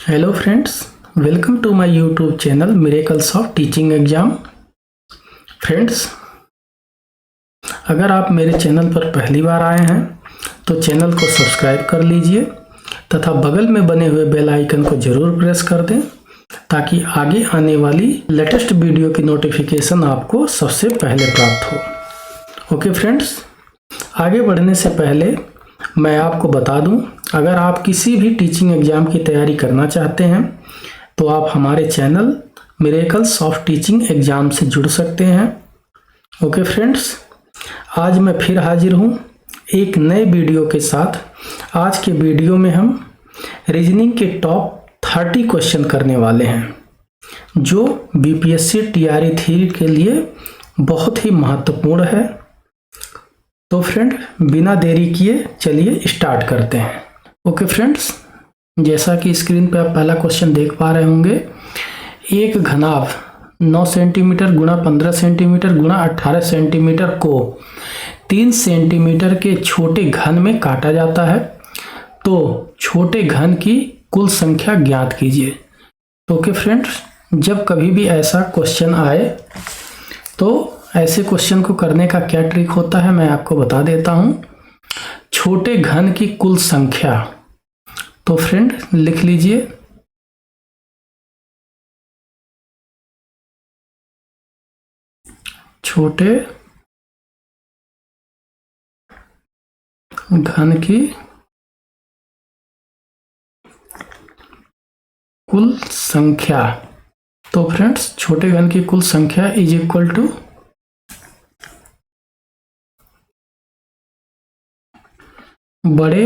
Hello friends, welcome to my YouTube channel miracles of teaching exam. Friends, अगर आप मेरे channel पर पहली बार आए हैं तो चैनल को सब्सक्राइब कर लीजिए तथा बगल में बने हुए बेल आइकन को ज़रूर प्रेस कर दें ताकि आगे आने वाली लेटेस्ट वीडियो की नोटिफिकेशन आपको सबसे पहले प्राप्त हो। ओके फ्रेंड्स, आगे बढ़ने से पहले मैं आपको बता दूं, अगर आप किसी भी टीचिंग एग्ज़ाम की तैयारी करना चाहते हैं तो आप हमारे channel miracles of teaching exam से जुड़ सकते हैं। ओके फ्रेंड्स, आज मैं फिर हाजिर हूं एक नए वीडियो के साथ। आज के वीडियो में हम रीजनिंग के टॉप 30 क्वेश्चन करने वाले हैं जो बीपीएससी टीआरई 3 के लिए बहुत ही महत्वपूर्ण है। तो फ्रेंड, बिना देरी किए चलिए स्टार्ट करते हैं। ओके फ्रेंड्स, जैसा कि स्क्रीन पे आप पहला क्वेश्चन देख पा रहे होंगे, एक घनाभ 9 सेंटीमीटर गुणा 15 सेंटीमीटर गुणा 18 सेंटीमीटर को 3 सेंटीमीटर के छोटे घन में काटा जाता है, तो छोटे घन की कुल संख्या ज्ञात कीजिए। तो ओके फ्रेंड्स, जब कभी भी ऐसा क्वेश्चन आए तो ऐसे क्वेश्चन को करने का क्या ट्रिक होता है मैं आपको बता देता हूं। छोटे घन की कुल संख्या, तो फ्रेंड लिख लीजिए छोटे घन की कुल संख्या। तो फ्रेंड्स, छोटे घन की कुल संख्या इज इक्वल टू बड़े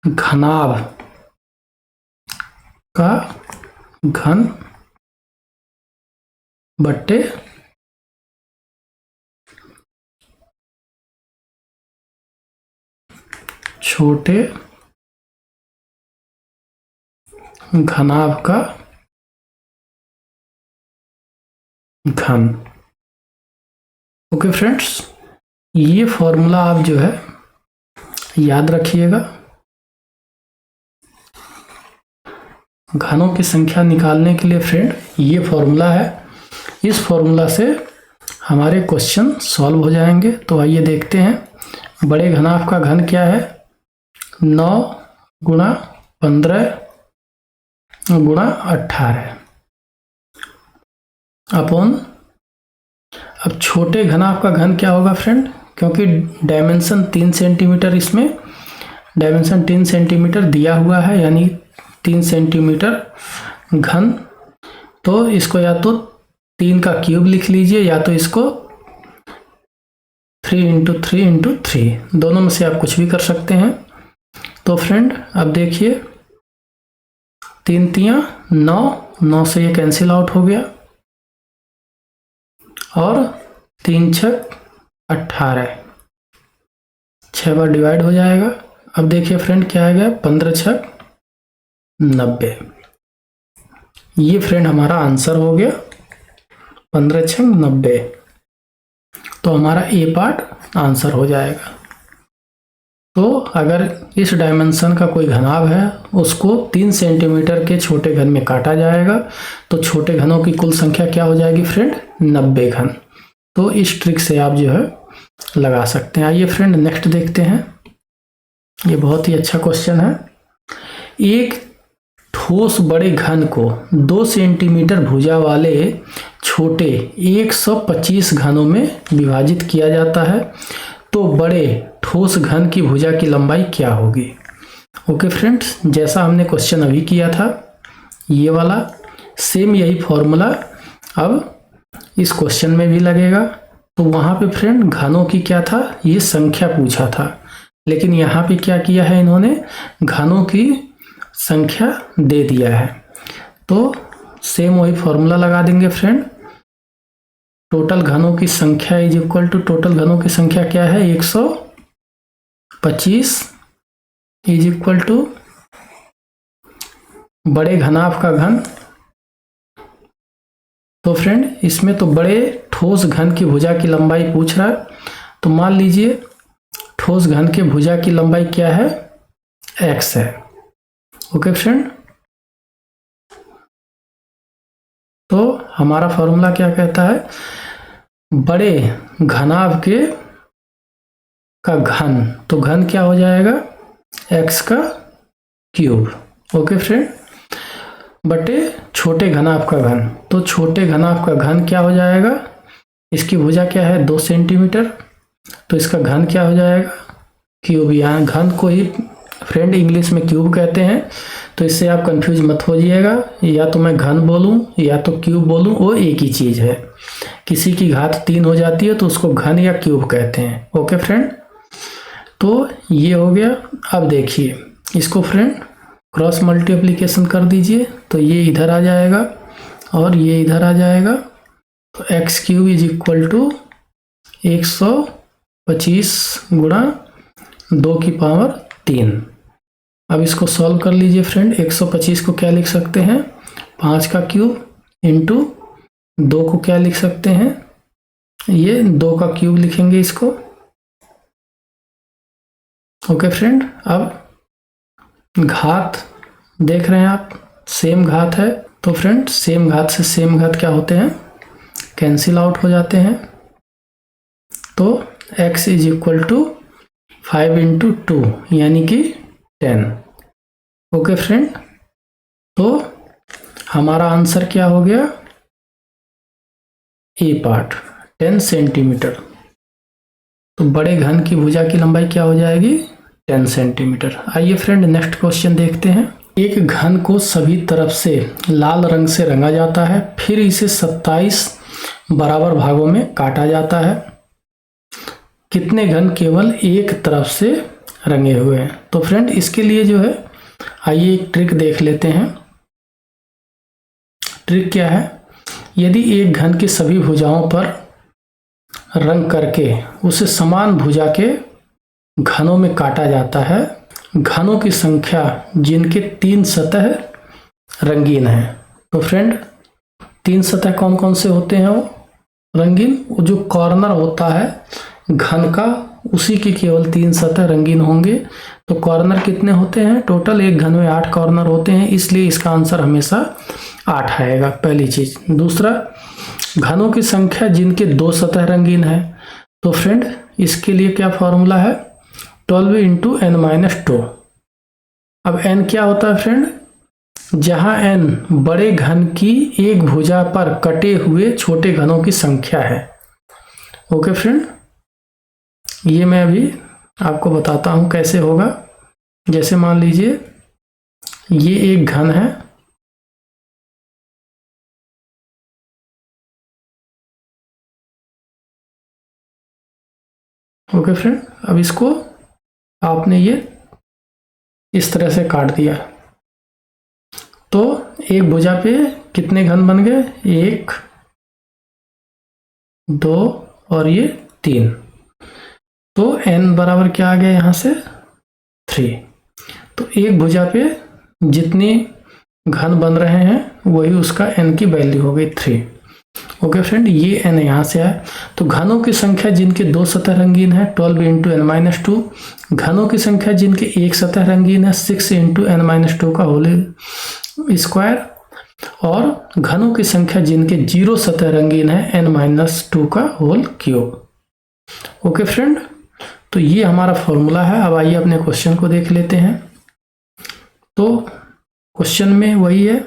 घनाभ का घन बट्टे छोटे घनाभ का घन। ओके फ्रेंड्स, ये फॉर्मूला आप जो है याद रखिएगा। घनों की संख्या निकालने के लिए फ्रेंड ये फॉर्मूला है, इस फॉर्मूला से हमारे क्वेश्चन सॉल्व हो जाएंगे। तो आइए देखते हैं बड़े घनाभ का घन क्या है। 9 गुणा 15 गुणा 18 अपॉन, अब छोटे घनाभ का घन क्या होगा फ्रेंड, क्योंकि डायमेंशन 3 सेंटीमीटर, इसमें डायमेंशन 3 सेंटीमीटर दिया हुआ है, यानी 3 सेंटीमीटर घन। तो इसको या तो 3 का क्यूब लिख लीजिए या तो इसको 3 इंटू 3 इंटू 3, दोनों में से आप कुछ भी कर सकते हैं। तो फ्रेंड अब देखिए, 3 तियां 9, 9 से ये कैंसिल आउट हो गया और 3 छक 18, 6 बार डिवाइड हो जाएगा। अब देखिए फ्रेंड क्या आएगा, 15 छक 90। ये फ्रेंड हमारा आंसर हो गया 15 छक 90। तो हमारा ए पार्ट आंसर हो जाएगा। तो अगर इस डायमेंशन का कोई घनाभ है उसको 3 सेंटीमीटर के छोटे घन में काटा जाएगा, तो छोटे घनों की कुल संख्या क्या हो जाएगी फ्रेंड, 90 घन। तो इस ट्रिक से आप जो है लगा सकते हैं। आइए फ्रेंड नेक्स्ट देखते हैं, ये बहुत ही अच्छा क्वेश्चन है। एक ठोस बड़े घन को 2 सेंटीमीटर भुजा वाले छोटे 125 घनों में विभाजित किया जाता है, तो बड़े ठोस घन की भुजा की लंबाई क्या होगी। ओके फ्रेंड्स, जैसा हमने क्वेश्चन अभी किया था ये वाला सेम यही फॉर्मूला अब इस क्वेश्चन में भी लगेगा। तो वहाँ पे फ्रेंड घनों की क्या था, ये संख्या पूछा था, लेकिन यहाँ पे क्या किया है इन्होंने, घनों की संख्या दे दिया है। तो सेम वही फॉर्मूला लगा देंगे फ्रेंड। टोटल घनों की संख्या इज इक्वल टू, टोटल घनों की संख्या क्या है, 125 इज इक्वल टू बड़े घनाभ का घन। तो फ्रेंड इसमें तो बड़े ठोस घन की भुजा की लंबाई पूछ रहा है, तो मान लीजिए ठोस घन के भुजा की लंबाई क्या है, x है। ओके फ्रेंड, तो हमारा फॉर्मूला क्या कहता है, बड़े घनाभ के का घन, तो घन क्या हो जाएगा x का क्यूब। ओके फ्रेंड, बटे छोटे घनाभ का घन, तो छोटे घनाभ का घन क्या हो जाएगा, इसकी भुजा क्या है 2 सेंटीमीटर, तो इसका घन क्या हो जाएगा क्यूब। यहाँ घन को ही फ्रेंड इंग्लिश में क्यूब कहते हैं, तो इससे आप कंफ्यूज मत हो जाइएगा, या तो मैं घन बोलूं या तो क्यूब बोलूं, वो एक ही चीज है। किसी की घात 3 हो जाती है तो उसको घन या क्यूब कहते हैं। ओके फ्रेंड, तो ये हो गया। अब देखिए इसको फ्रेंड क्रॉस मल्टीप्लिकेशन कर दीजिए, तो ये इधर आ जाएगा और ये इधर आ जाएगा, तो x cube is equal to 125 गुणा 2 की पावर 3। अब इसको सॉल्व कर लीजिए फ्रेंड। 125 को क्या लिख सकते हैं 5 का क्यूब इंटू 2 को क्या लिख सकते हैं, ये 2 का क्यूब लिखेंगे इसको। ओके फ्रेंड, अब घात देख रहे हैं आप, सेम घात है, तो फ्रेंड सेम घात से सेम घात क्या होते हैं, कैंसिल आउट हो जाते हैं। तो x is equal to 5 into 2 यानी कि 10। ओके फ्रेंड, तो हमारा आंसर क्या हो गया, ए पार्ट 10 सेंटीमीटर। तो बड़े घन की भुजा की लंबाई क्या हो जाएगी 10 सेंटीमीटर। आइए फ्रेंड नेक्स्ट क्वेश्चन देखते हैं। एक घन को सभी तरफ से लाल रंग से रंगा जाता है, फिर इसे 27 बराबर भागों में काटा जाता है। कितने घन केवल एक तरफ से रंगे हुए हैं। तो फ्रेंड इसके लिए जो है आइए एक ट्रिक देख लेते हैं। ट्रिक क्या है, यदि एक घन की सभी भुजाओं पर रंग करके उसे समान भुजा के घनों में काटा जाता है, घनों की संख्या जिनके 3 सतह रंगीन है। तो फ्रेंड 3 सतह कौन कौन से होते हैं वो रंगीन, वो जो कॉर्नर होता है घन का उसी की केवल 3 सतह रंगीन होंगे। तो कॉर्नर कितने होते हैं, टोटल एक घन में 8 कॉर्नर होते हैं, इसलिए इसका आंसर हमेशा 8 आएगा, पहली चीज। दूसरा, घनों की संख्या जिनके 2 सतह रंगीन है। तो फ्रेंड इसके लिए क्या फॉर्मूला है 12 इंटू n माइनस 2। अब n क्या होता है फ्रेंड, जहां n बड़े घन की एक भुजा पर कटे हुए छोटे घनों की संख्या है। ओके फ्रेंड, ये मैं अभी आपको बताता हूं कैसे होगा। जैसे मान लीजिए ये एक घन है, ओके फ्रेंड, अब इसको आपने ये इस तरह से काट दिया, तो एक भुजा पे कितने घन बन गए, 1 2 और ये 3। तो n बराबर क्या आ गया यहाँ से 3। तो एक भुजा पे जितनी घन बन रहे हैं वही उसका n की वैल्यू हो गई 3। ओके फ्रेंड, ये n यहाँ से आया। तो घनों की संख्या जिनके 2 सतह रंगीन है 12 इंटू n माइनस 2। घनों की संख्या जिनके एक सतह रंगीन है 6 इंटू n माइनस 2 का होल स्क्वायर। और घनों की संख्या जिनके 0 सतह रंगीन है n माइनस 2 का होल क्यूब। ओके फ्रेंड, तो ये हमारा फॉर्मूला है। अब आइए अपने क्वेश्चन को देख लेते हैं। तो क्वेश्चन में वही है,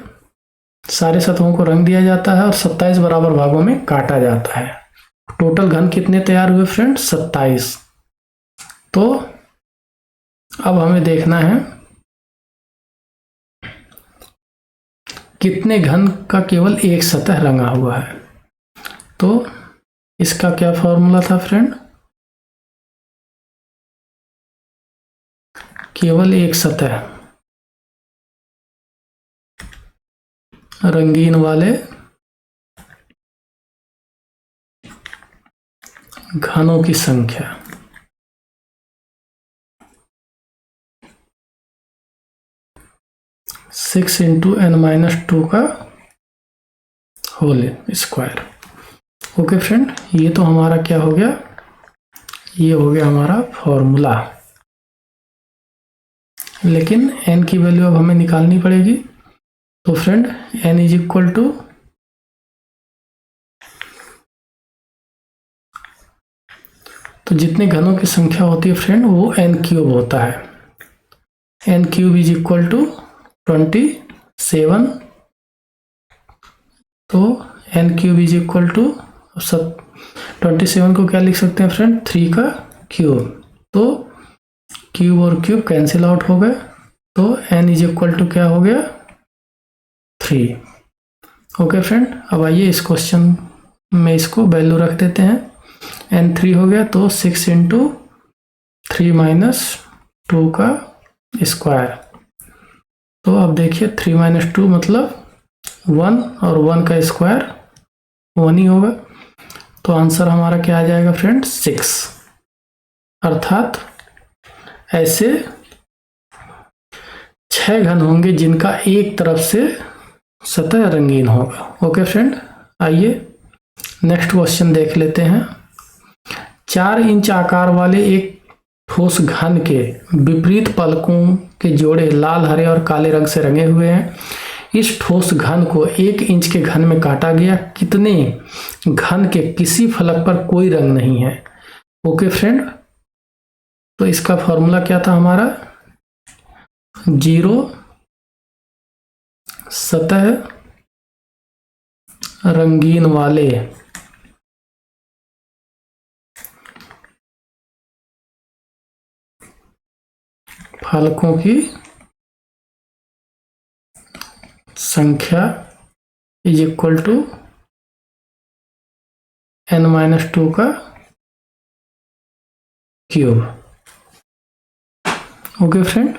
सारे सतहों को रंग दिया जाता है और 27 बराबर भागों में काटा जाता है। टोटल घन कितने तैयार हुए फ्रेंड 27। तो अब हमें देखना है कितने घन का केवल एक सतह रंगा हुआ है। तो इसका क्या फॉर्मूला था फ्रेंड, केवल एक सतह रंगीन वाले घनों की संख्या सिक्स इंटू n माइनस 2 का होल स्क्वायर। ओके फ्रेंड, ये तो हमारा क्या हो गया, ये हो गया हमारा फॉर्मूला। लेकिन n की वैल्यू अब हमें निकालनी पड़ेगी। तो friend n is equal to तो जितने घनों की संख्या होती है फ्रेंड वो n क्यूब होता है। n cube is equal to 27। तो n cube is equal to 27 को क्या लिख सकते हैं फ्रेंड, 3 का क्यूब। तो क्यूब और क्यूब कैंसिल आउट हो गए, तो n इज इक्वल टू क्या हो गया, 3। ओके फ्रेंड, अब आइए इस क्वेश्चन में इसको वैल्यू रख देते हैं। n 3 हो गया तो 6 इंटू 3 माइनस 2 का स्क्वायर। तो अब देखिए 3 माइनस 2 मतलब 1 और 1 का स्क्वायर 1 ही होगा। तो आंसर हमारा क्या आ जाएगा फ्रेंड, 6। अर्थात ऐसे 6 घन होंगे जिनका एक तरफ से सतह रंगीन होगा। ओके फ्रेंड, आइए नेक्स्ट क्वेश्चन देख लेते हैं। 4 इंच आकार वाले एक ठोस घन के विपरीत पलकों के जोड़े लाल, हरे और काले रंग से रंगे हुए हैं। इस ठोस घन को 1 इंच के घन में काटा गया। कितने घन के किसी फलक पर कोई रंग नहीं है। ओके फ्रेंड, तो इसका फॉर्मूला क्या था हमारा, 0 सतह रंगीन वाले फलकों की संख्या इज इक्वल टू n-2 का क्यूब। ओके फ्रेंड,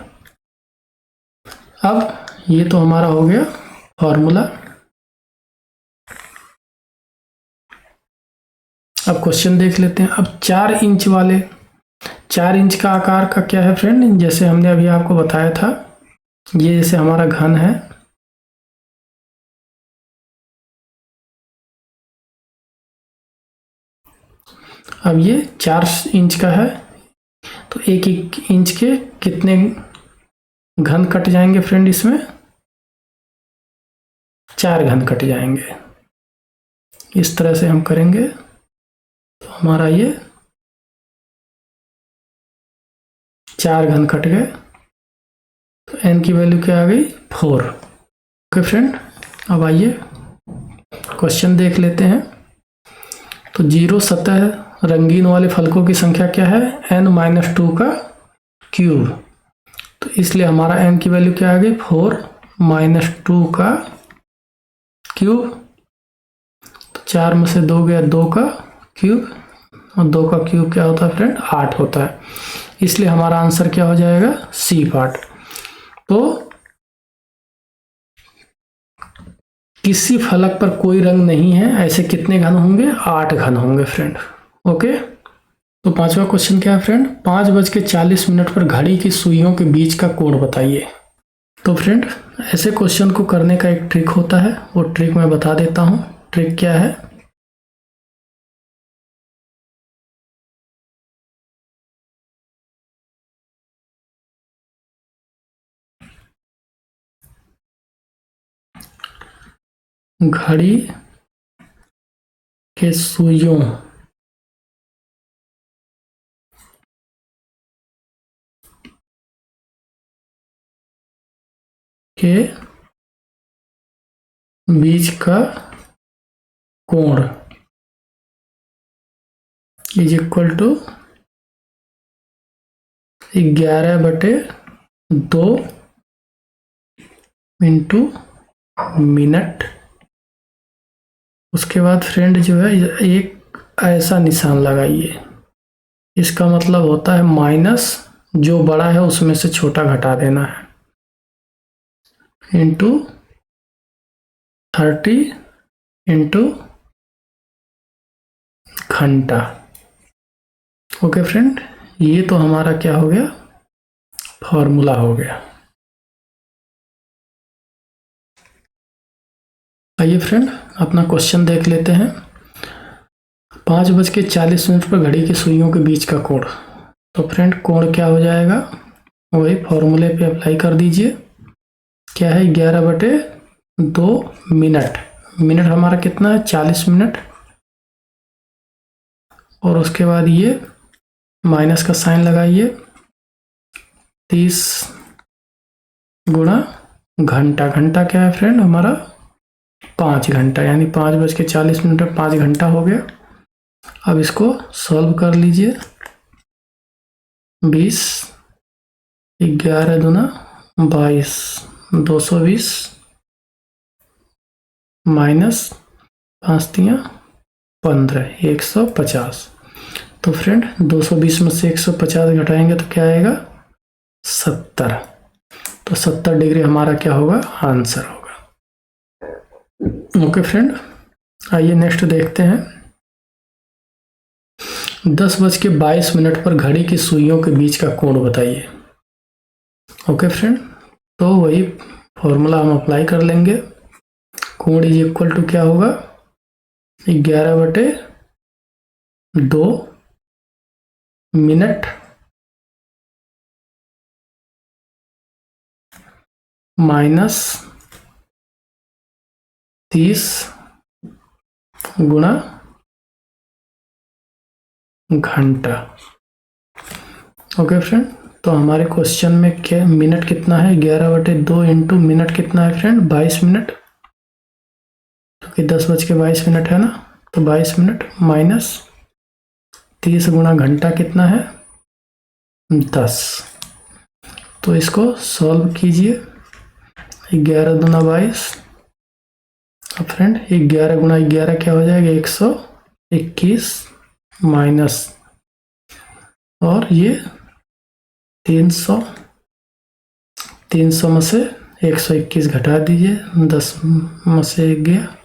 अब ये तो हमारा हो गया फॉर्मूला। अब क्वेश्चन देख लेते हैं। अब 4 इंच वाले, 4 इंच का आकार का क्या है फ्रेंड, जैसे हमने अभी आपको बताया था, ये जैसे हमारा घन है, अब ये 4 इंच का है, तो 1 इंच के कितने घन कट जाएंगे फ्रेंड, इसमें 4 घन कट जाएंगे। इस तरह से हम करेंगे तो हमारा ये 4 घन कट गए, तो n की वैल्यू क्या आ गई, 4। ओके फ्रेंड, अब आइए क्वेश्चन देख लेते हैं। तो 0 सतह रंगीन वाले फलकों की संख्या क्या है, n-2 का क्यूब। तो इसलिए हमारा n की वैल्यू क्या आ गई, 4 - 2 का क्यूब। तो 4 में से 2 गया, 2 का क्यूब, और 2 का क्यूब क्या होता है फ्रेंड, 8 होता है। इसलिए हमारा आंसर क्या हो जाएगा, सी पार्ट। तो किसी फलक पर कोई रंग नहीं है, ऐसे कितने घन होंगे, 8 घन होंगे फ्रेंड। ओके, तो 5वां क्वेश्चन क्या है फ्रेंड, 5:40 पर घड़ी की सुइयों के बीच का कोण बताइए। तो फ्रेंड ऐसे क्वेश्चन को करने का एक ट्रिक होता है, वो ट्रिक मैं बता देता हूँ। ट्रिक क्या है, घड़ी के सुइयों के बीच का कोण is equal to 11/2 into minute. उसके बाद फ्रेंड जो है एक ऐसा निशान लगाइए, इसका मतलब होता है माइनस, जो बड़ा है उसमें से छोटा घटा देना है, इंटू 30 इंटू घंटा। ओके फ्रेंड, ये तो हमारा क्या हो गया, फॉर्मूला हो गया। आइए फ्रेंड अपना क्वेश्चन देख लेते हैं। 5:40 पर घड़ी की सुइयों के बीच का कोण। तो फ्रेंड कोण क्या हो जाएगा, वही फॉर्मूले पे अप्लाई कर दीजिए। क्या है 11/2 मिनट। मिनट हमारा कितना है 40 मिनट। और उसके बाद ये माइनस का साइन लगाइए। 30 गुणा घंटा। घंटा क्या है फ्रेंड हमारा 5 घंटा, यानी 5:40 में 5 घंटा हो गया। अब इसको सॉल्व कर लीजिए। 20 11 दूना 22 220 माइनस 5×3 = 15 150। तो फ्रेंड 220 में से 150 घटाएंगे तो क्या आएगा 70। तो 70 डिग्री हमारा क्या होगा आंसर होगा। ओके फ्रेंड, आइए नेक्स्ट देखते हैं। 10:22 पर घड़ी की सुइयों के बीच का कोण बताइए। ओके फ्रेंड, तो वही फॉर्मूला हम अप्लाई कर लेंगे। कोण इज इक्वल टू क्या होगा 11/2 मिनट माइनस 30 गुणा घंटा। ओके फ्रेंड, तो हमारे क्वेश्चन में क्या मिनट कितना है 11/2 इंटू मिनट कितना है फ्रेंड 22 मिनट, क्योंकि 10:22 है ना, तो 22 मिनट माइनस 30 गुणा घंटा कितना है 10। तो इसको सॉल्व कीजिए। 11 दूना 22। अब फ्रेंड 11 गुणा 11 क्या हो जाएगा 121 माइनस, और ये 300 में से 121 घटा दीजिए। 10 में से 1 गया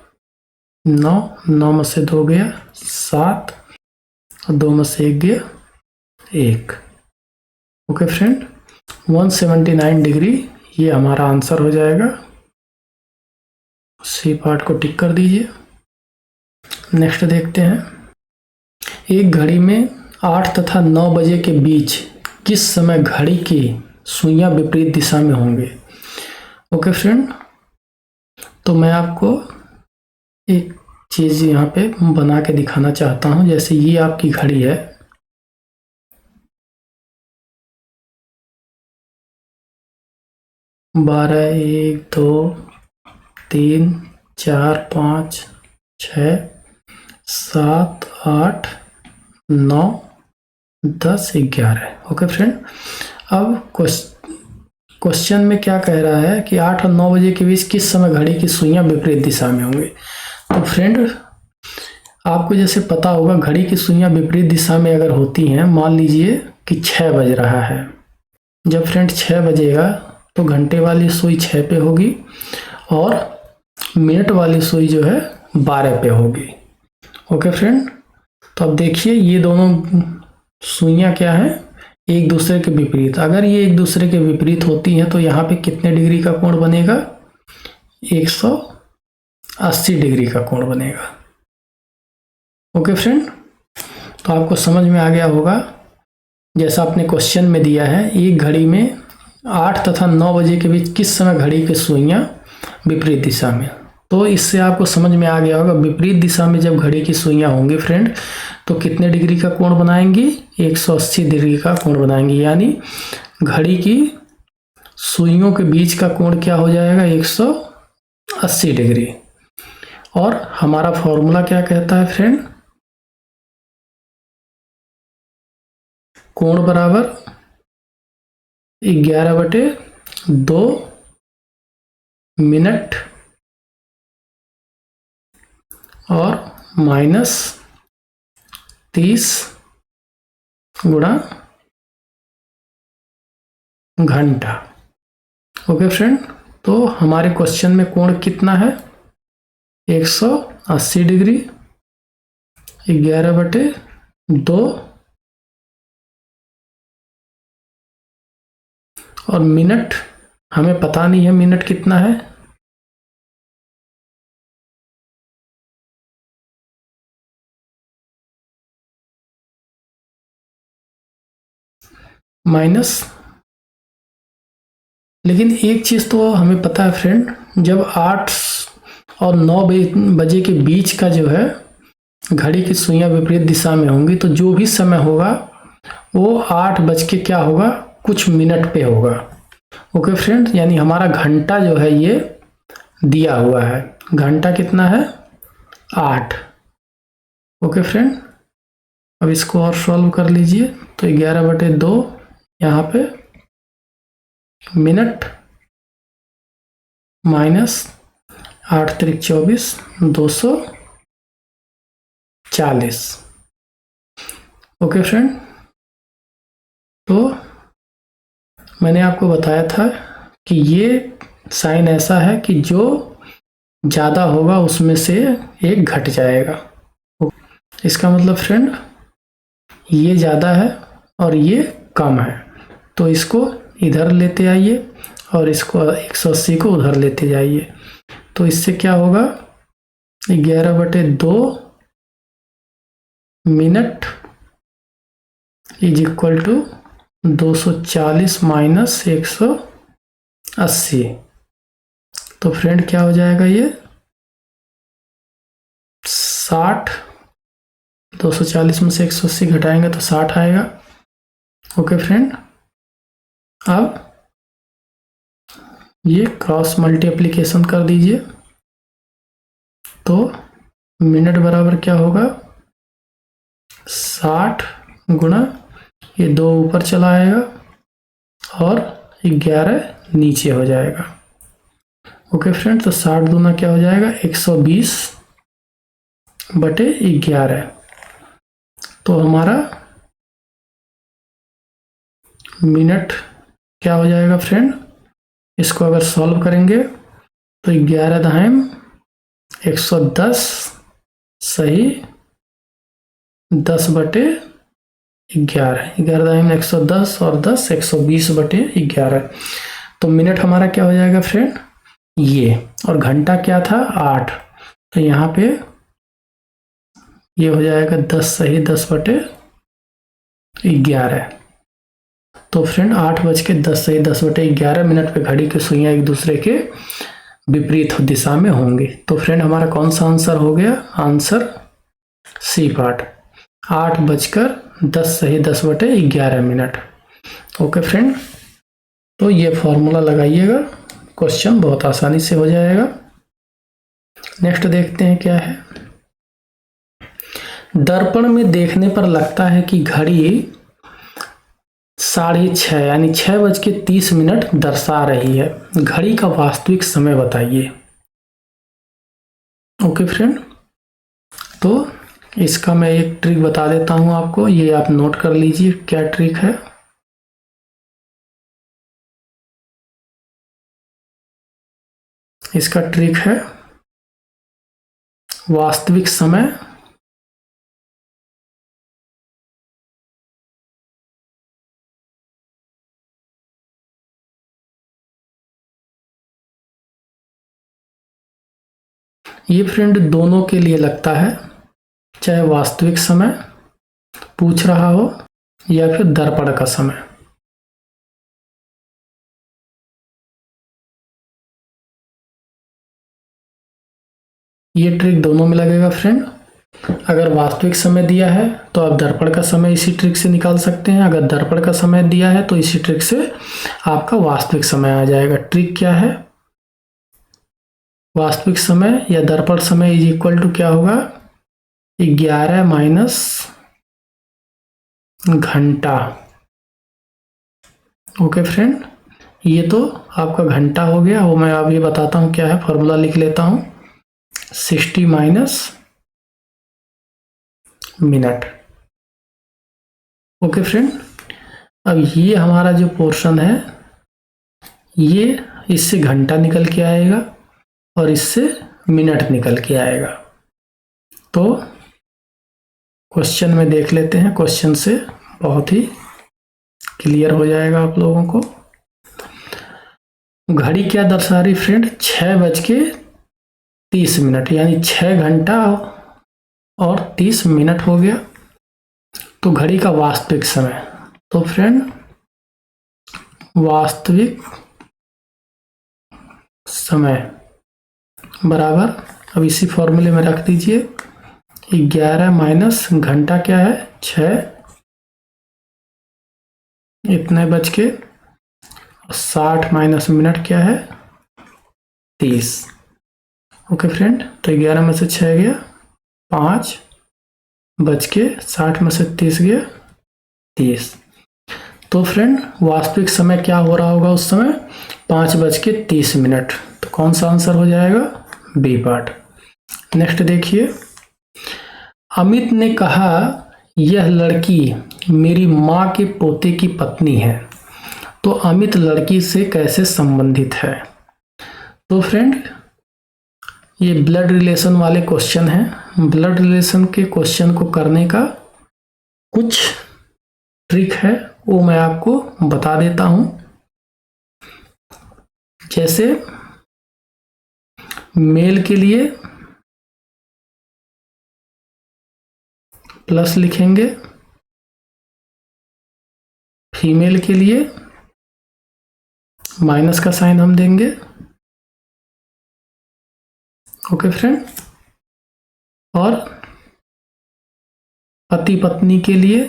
9, 9 में से 2 गया 7, और 2 में से 1 गया 1। ओके फ्रेंड, 179 डिग्री ये हमारा आंसर हो जाएगा। सी पार्ट को टिक कर दीजिए। नेक्स्ट देखते हैं। एक घड़ी में 8 तथा 9 बजे के बीच किस समय घड़ी की सुइयां विपरीत दिशा में होंगे। ओके फ्रेंड, तो मैं आपको एक चीज़ यहाँ पे बना के दिखाना चाहता हूँ। जैसे ये आपकी घड़ी है, बारह 1 2 3 4 5 6 7 8 9 10 11। ओके फ्रेंड, अब क्वेश्चन में क्या कह रहा है कि 8 और 9 बजे के बीच किस समय घड़ी की सुइयां विपरीत दिशा में होंगे। तो फ्रेंड आपको जैसे पता होगा घड़ी की सुइयां विपरीत दिशा में अगर होती हैं, मान लीजिए कि 6 बज रहा है, जब फ्रेंड 6 बजेगा तो घंटे वाली सुई 6 पे होगी और मिनट वाली सुई जो है 12 पे होगी। ओके फ्रेंड, तो अब देखिए ये दोनों सुइयां क्या है एक दूसरे के विपरीत। अगर ये एक दूसरे के विपरीत होती हैं तो यहाँ पे कितने डिग्री का कोण बनेगा 180 डिग्री का कोण बनेगा। ओके फ्रेंड, तो आपको समझ में आ गया होगा। जैसा आपने क्वेश्चन में दिया है, एक घड़ी में 8 तथा 9 बजे के बीच किस समय घड़ी की सुइयां विपरीत दिशा में, तो इससे आपको समझ में आ गया होगा विपरीत दिशा में जब घड़ी की सुइयां होंगी फ्रेंड तो कितने डिग्री का कोण बनाएंगी 180 डिग्री का कोण बनाएंगी। यानी घड़ी की सुइयों के बीच का कोण क्या हो जाएगा 180 डिग्री। और हमारा फॉर्मूला क्या कहता है फ्रेंड, कोण बराबर 11/2 मिनट और माइनस 30 गुणा घंटा। ओके फ्रेंड, तो हमारे क्वेश्चन में कोण कितना है 180 डिग्री। 11/2 और मिनट हमें पता नहीं है मिनट कितना है, माइनस लेकिन एक चीज़ तो हमें पता है फ्रेंड, जब 8 और 9 बजे के बीच का जो है घड़ी की सुइयां विपरीत दिशा में होंगी, तो जो भी समय होगा वो 8 बज के क्या होगा, कुछ मिनट पे होगा। ओके फ्रेंड, यानी हमारा घंटा जो है ये दिया हुआ है। घंटा कितना है, 8। ओके फ्रेंड, अब इसको और सॉल्व कर लीजिए। तो 11/2 यहाँ पे मिनट माइनस 8 त्रिक 24, 240। ओके फ्रेंड, तो मैंने आपको बताया था कि ये साइन ऐसा है कि जो ज़्यादा होगा उसमें से एक घट जाएगा। इसका मतलब फ्रेंड ये ज़्यादा है और ये कम है, तो इसको इधर लेते आइए और इसको 180 को उधर लेते जाइए। तो इससे क्या होगा, 11/2 minute is equal to 240 minus 180। तो फ्रेंड क्या हो जाएगा, ये 60। 240 में से 180 घटाएंगे तो 60 आएगा। ओके फ्रेंड, अब ये क्रॉस मल्टीप्लिकेशन कर दीजिए। तो मिनट बराबर क्या होगा, 60 गुणा ये 2 ऊपर चला आएगा और 11 नीचे हो जाएगा। ओके फ्रेंड, तो 60 दूना क्या हो जाएगा, 120/11। तो हमारा मिनट क्या हो जाएगा फ्रेंड, इसको अगर सॉल्व करेंगे तो 11 दहाइम 110 सही 10/11। 11 दहाइम 110 और 10 120/11। तो मिनट हमारा क्या हो जाएगा फ्रेंड ये, और घंटा क्या था 8, तो यहाँ पे ये हो जाएगा 10 सही 10/11। तो फ्रेंड 8:10 सही 10/11 मिनट पे घड़ी की सुइयां एक दूसरे के विपरीत दिशा में होंगी। तो फ्रेंड हमारा कौन सा आंसर हो गया, आंसर सी पार्ट, 8:10 सही 10/11 मिनट। ओके फ्रेंड, तो ये फॉर्मूला लगाइएगा, क्वेश्चन बहुत आसानी से हो जाएगा। नेक्स्ट देखते हैं क्या है। दर्पण में देखने पर लगता है कि घड़ी 6:30 यानी 6:30 दर्शा रही है। घड़ी का वास्तविक समय बताइए। ओके फ्रेंड, तो इसका मैं एक ट्रिक बता देता हूं आपको, ये आप नोट कर लीजिए क्या ट्रिक है। इसका ट्रिक है वास्तविक समय ये फ्रेंड दोनों के लिए लगता है, चाहे वास्तविक समय पूछ रहा हो या फिर दर्पण का समय। ये ट्रिक दोनों में लगेगा फ्रेंड। अगर वास्तविक समय दिया है तो आप दर्पण का समय इसी ट्रिक से निकाल सकते हैं, अगर दर्पण का समय दिया है तो इसी ट्रिक से आपका वास्तविक समय आ जाएगा। ट्रिक क्या है, वास्तविक समय या दर्पण समय इज इक्वल टू क्या होगा, 11 माइनस घंटा। ओके फ्रेंड, ये तो आपका घंटा हो गया, वो मैं अभी बताता हूँ क्या है, फॉर्मूला लिख लेता हूँ, 60 माइनस मिनट। ओके फ्रेंड, अब ये हमारा जो पोर्शन है ये इससे घंटा निकल के आएगा और इससे मिनट निकल के आएगा। तो क्वेश्चन में देख लेते हैं, क्वेश्चन से बहुत ही क्लियर हो जाएगा आप लोगों को। घड़ी क्या दर्शा रही फ्रेंड, 6:30 यानी 6 घंटा और 30 मिनट हो गया। तो घड़ी का वास्तविक समय, तो फ्रेंड वास्तविक समय बराबर, अब इसी फॉर्मूले में रख दीजिए, 11 माइनस घंटा क्या है 6, इतने बज के 60 माइनस मिनट क्या है 30। ओके फ्रेंड, तो 11 में से 6 गया 5, बज के 60 में से 30 गया 30। तो फ्रेंड वास्तविक समय क्या हो रहा होगा उस समय 5:30। तो कौन सा आंसर हो जाएगा, बी पार्ट। नेक्स्ट देखिए, अमित ने कहा यह लड़की मेरी माँ के पोते की पत्नी है, तो अमित लड़की से कैसे संबंधित है। तो फ्रेंड ये ब्लड रिलेशन वाले क्वेश्चन हैं। ब्लड रिलेशन के क्वेश्चन को करने का कुछ ट्रिक है, वो मैं आपको बता देता हूं। जैसे मेल के लिए प्लस लिखेंगे, फीमेल के लिए माइनस का साइन हम देंगे। ओके फ्रेंड, और पति पत्नी के लिए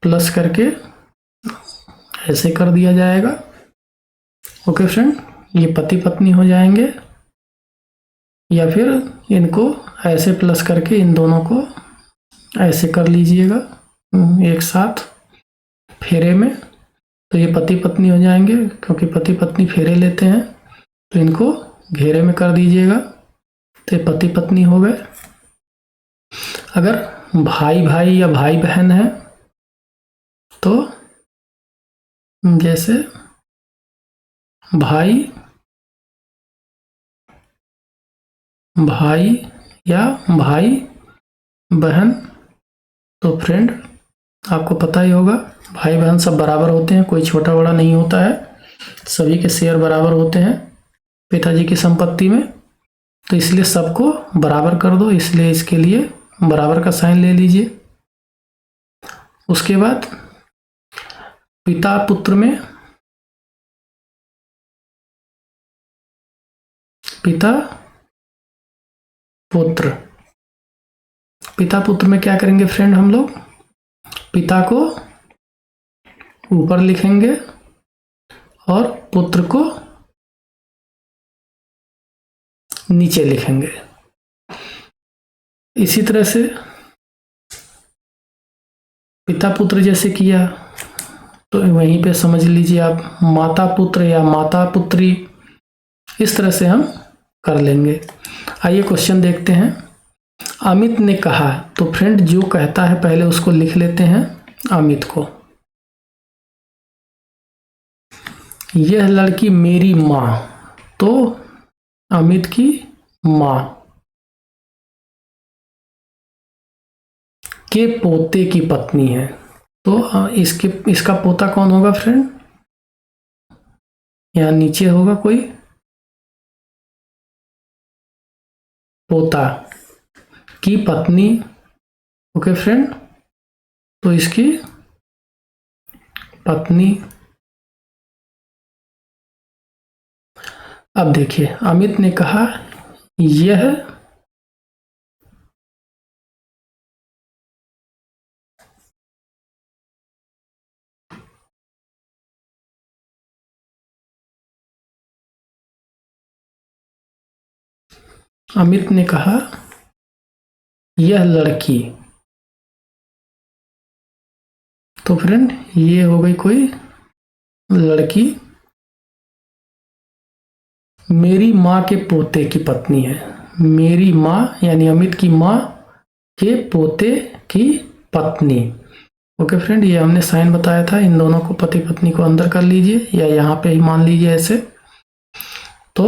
प्लस करके ऐसे कर दिया जाएगा। ओके फ्रेंड, ये पति पत्नी हो जाएंगे, या फिर इनको ऐसे प्लस करके इन दोनों को ऐसे कर लीजिएगा एक साथ फेरे में, तो ये पति पत्नी हो जाएंगे। क्योंकि पति पत्नी फेरे लेते हैं, तो इनको घेरे में कर दीजिएगा, तो ये पति पत्नी हो गए। अगर भाई भाई या भाई बहन है तो जैसे भाई भाई या भाई बहन, तो फ्रेंड आपको पता ही होगा भाई बहन सब बराबर होते हैं, कोई छोटा बड़ा नहीं होता है, सभी के शेयर बराबर होते हैं पिताजी की संपत्ति में। तो इसलिए सबको बराबर कर दो, इसलिए इसके लिए बराबर का साइन ले लीजिए। उसके बाद पिता पुत्र में पिता पुत्र, पिता पुत्र में क्या करेंगे फ्रेंड, हम लोग पिता को ऊपर लिखेंगे और पुत्र को नीचे लिखेंगे। इसी तरह से पिता पुत्र जैसे किया, तो वहीं पे समझ लीजिए आप माता पुत्र या माता पुत्री, इस तरह से हम कर लेंगे। आइए क्वेश्चन देखते हैं। अमित ने कहा, तो फ्रेंड जो कहता है पहले उसको लिख लेते हैं, अमित को। यह लड़की मेरी माँ, तो अमित की माँ के पोते की पत्नी है, तो इसका पोता कौन होगा फ्रेंड, यहाँ नीचे होगा कोई पोता की पत्नी। ओके फ्रेंड, तो इसकी पत्नी। अब देखिए, अमित ने कहा यह अमित ने कहा यह लड़की, तो फ्रेंड ये हो गई कोई लड़की मेरी माँ के पोते की पत्नी है। मेरी माँ यानी अमित की माँ के पोते की पत्नी। ओके फ्रेंड, ये हमने साइन बताया था, इन दोनों को पति पत्नी को अंदर कर लीजिए या यहाँ पे ही मान लीजिए ऐसे। तो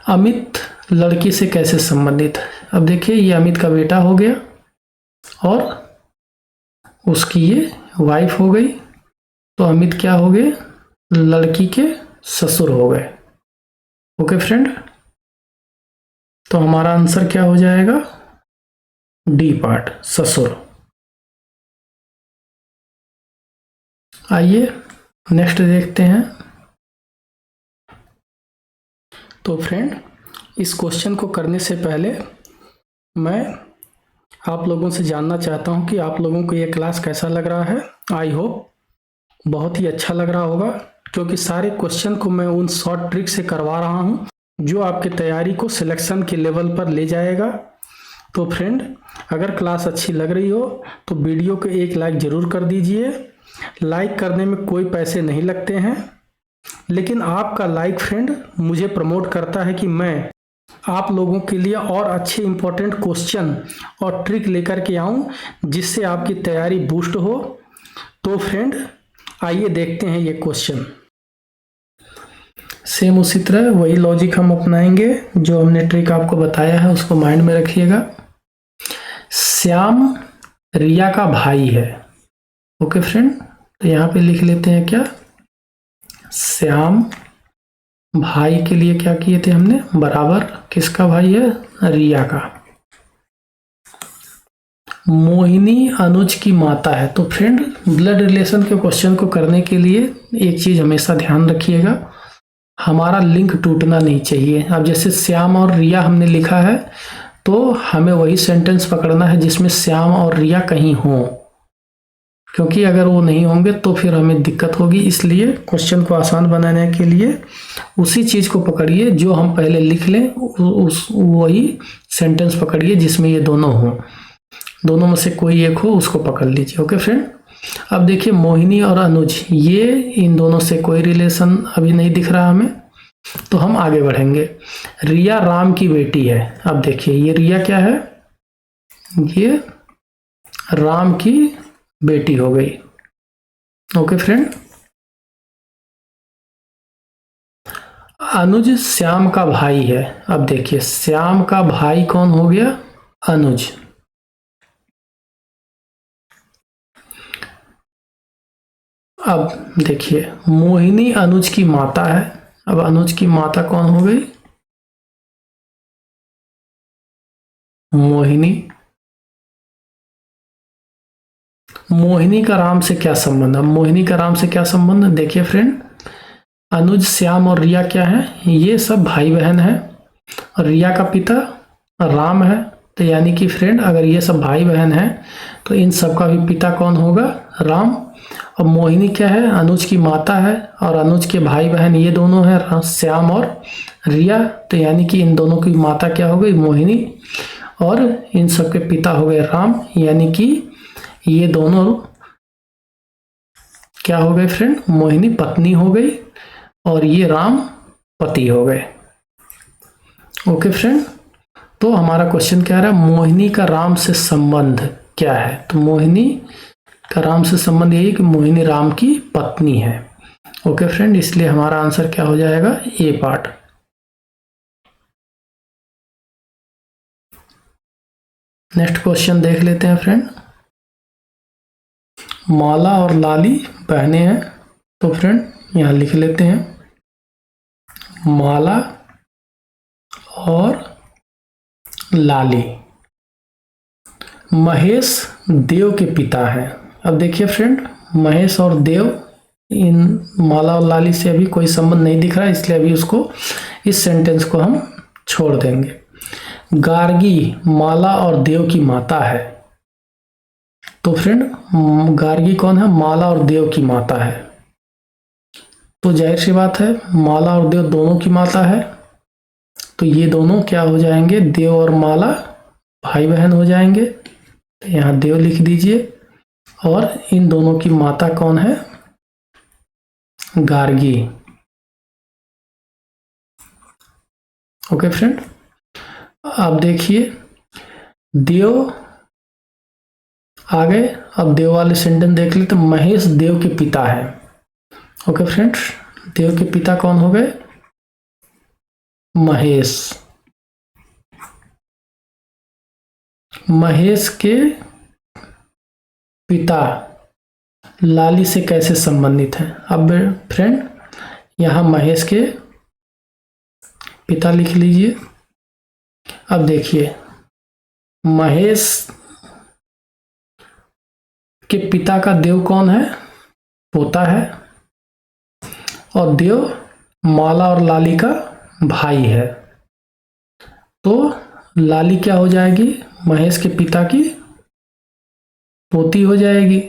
अमित लड़की से कैसे संबंधित है, अब देखिए ये अमित का बेटा हो गया और उसकी ये वाइफ हो गई, तो अमित क्या हो गए, लड़की के ससुर हो गए। ओके फ्रेंड, तो हमारा आंसर क्या हो जाएगा? डी पार्ट, ससुर। आइए नेक्स्ट देखते हैं। तो फ्रेंड, इस क्वेश्चन को करने से पहले मैं आप लोगों से जानना चाहता हूं कि आप लोगों को ये क्लास कैसा लग रहा है। आई होप बहुत ही अच्छा लग रहा होगा, क्योंकि सारे क्वेश्चन को मैं उन शॉर्ट ट्रिक से करवा रहा हूं जो आपकी तैयारी को सिलेक्शन के लेवल पर ले जाएगा। तो फ्रेंड, अगर क्लास अच्छी लग रही हो तो वीडियो को एक लाइक ज़रूर कर दीजिए। लाइक करने में कोई पैसे नहीं लगते हैं, लेकिन आपका लाइक फ्रेंड मुझे प्रमोट करता है कि मैं आप लोगों के लिए और अच्छे इंपॉर्टेंट क्वेश्चन और ट्रिक लेकर के आऊं, जिससे आपकी तैयारी बूस्ट हो। तो फ्रेंड, आइए देखते हैं ये क्वेश्चन। सेम उसी तरह वही लॉजिक हम अपनाएंगे, जो हमने ट्रिक आपको बताया है उसको माइंड में रखिएगा। श्याम रिया का भाई है। ओके फ्रेंड, तो यहाँ पे लिख लेते हैं क्या? श्याम भाई के लिए क्या किए थे हमने? बराबर किसका भाई है? रिया का। मोहिनी अनुज की माता है। तो फ्रेंड, ब्लड रिलेशन के क्वेश्चन को करने के लिए एक चीज हमेशा ध्यान रखिएगा, हमारा लिंक टूटना नहीं चाहिए। अब जैसे श्याम और रिया हमने लिखा है, तो हमें वही सेंटेंस पकड़ना है जिसमें श्याम और रिया कहीं हों, क्योंकि अगर वो नहीं होंगे तो फिर हमें दिक्कत होगी। इसलिए क्वेश्चन को आसान बनाने के लिए उसी चीज़ को पकड़िए जो हम पहले लिख लें, वही सेंटेंस पकड़िए जिसमें ये दोनों हों। दोनों में से कोई एक हो उसको पकड़ लीजिए। ओके फ्रेंड, अब देखिए मोहिनी और अनुज, ये इन दोनों से कोई रिलेशन अभी नहीं दिख रहा हमें, तो हम आगे बढ़ेंगे। रिया राम की बेटी है। अब देखिए ये रिया क्या है? ये राम की बेटी हो गई। ओके फ्रेंड, अनुज श्याम का भाई है। अब देखिए श्याम का भाई कौन हो गया? अनुज। अब देखिए मोहिनी अनुज की माता है। अब अनुज की माता कौन हो गई? मोहिनी। मोहिनी का राम से क्या संबंध है? मोहिनी का राम से क्या संबंध है? देखिए फ्रेंड, अनुज, श्याम और रिया क्या है? ये सब भाई बहन है, और रिया का पिता राम है। तो यानी कि फ्रेंड, अगर ये सब भाई बहन है तो इन सब का भी पिता कौन होगा? राम। और मोहिनी क्या है? अनुज की माता है, और अनुज के भाई बहन ये दोनों हैं, श्याम और रिया। तो यानी कि इन दोनों की माता क्या हो गई? मोहिनी, और इन सब के पिता हो गए राम। यानी कि ये दोनों क्या हो गए फ्रेंड? मोहिनी पत्नी हो गई, और ये राम पति हो गए। ओके फ्रेंड, तो हमारा क्वेश्चन क्या रहा? मोहिनी का राम से संबंध क्या है? तो मोहिनी का राम से संबंध यही कि मोहिनी राम की पत्नी है। ओके फ्रेंड, इसलिए हमारा आंसर क्या हो जाएगा? ए पार्ट। नेक्स्ट क्वेश्चन देख लेते हैं फ्रेंड। माला और लाली बहनें हैं। तो फ्रेंड यहाँ लिख लेते हैं, माला और लाली महेश देव के पिता हैं। अब देखिए फ्रेंड, महेश और देव, इन माला और लाली से अभी कोई संबंध नहीं दिख रहा, इसलिए अभी उसको, इस सेंटेंस को हम छोड़ देंगे। गार्गी माला और देव की माता है। तो फ्रेंड, गार्गी कौन है? माला और देव की माता है। तो जाहिर सी बात है, माला और देव दोनों की माता है, तो ये दोनों क्या हो जाएंगे? देव और माला भाई बहन हो जाएंगे। तो यहाँ देव लिख दीजिए, और इन दोनों की माता कौन है? गार्गी। ओके फ्रेंड, अब देखिए देव आ गए। अब देव वाले सेंटेंस देख लेते। तो महेश देव के पिता है। ओके फ्रेंड्स, देव के पिता कौन हो गए? महेश। महेश के पिता लाली से कैसे संबंधित हैं? अब फ्रेंड, यहाँ महेश के पिता लिख लीजिए। अब देखिए, महेश के पिता का देव कौन है? पोता है, और देव माला और लाली का भाई है। तो लाली क्या हो जाएगी? महेश के पिता की पोती हो जाएगी।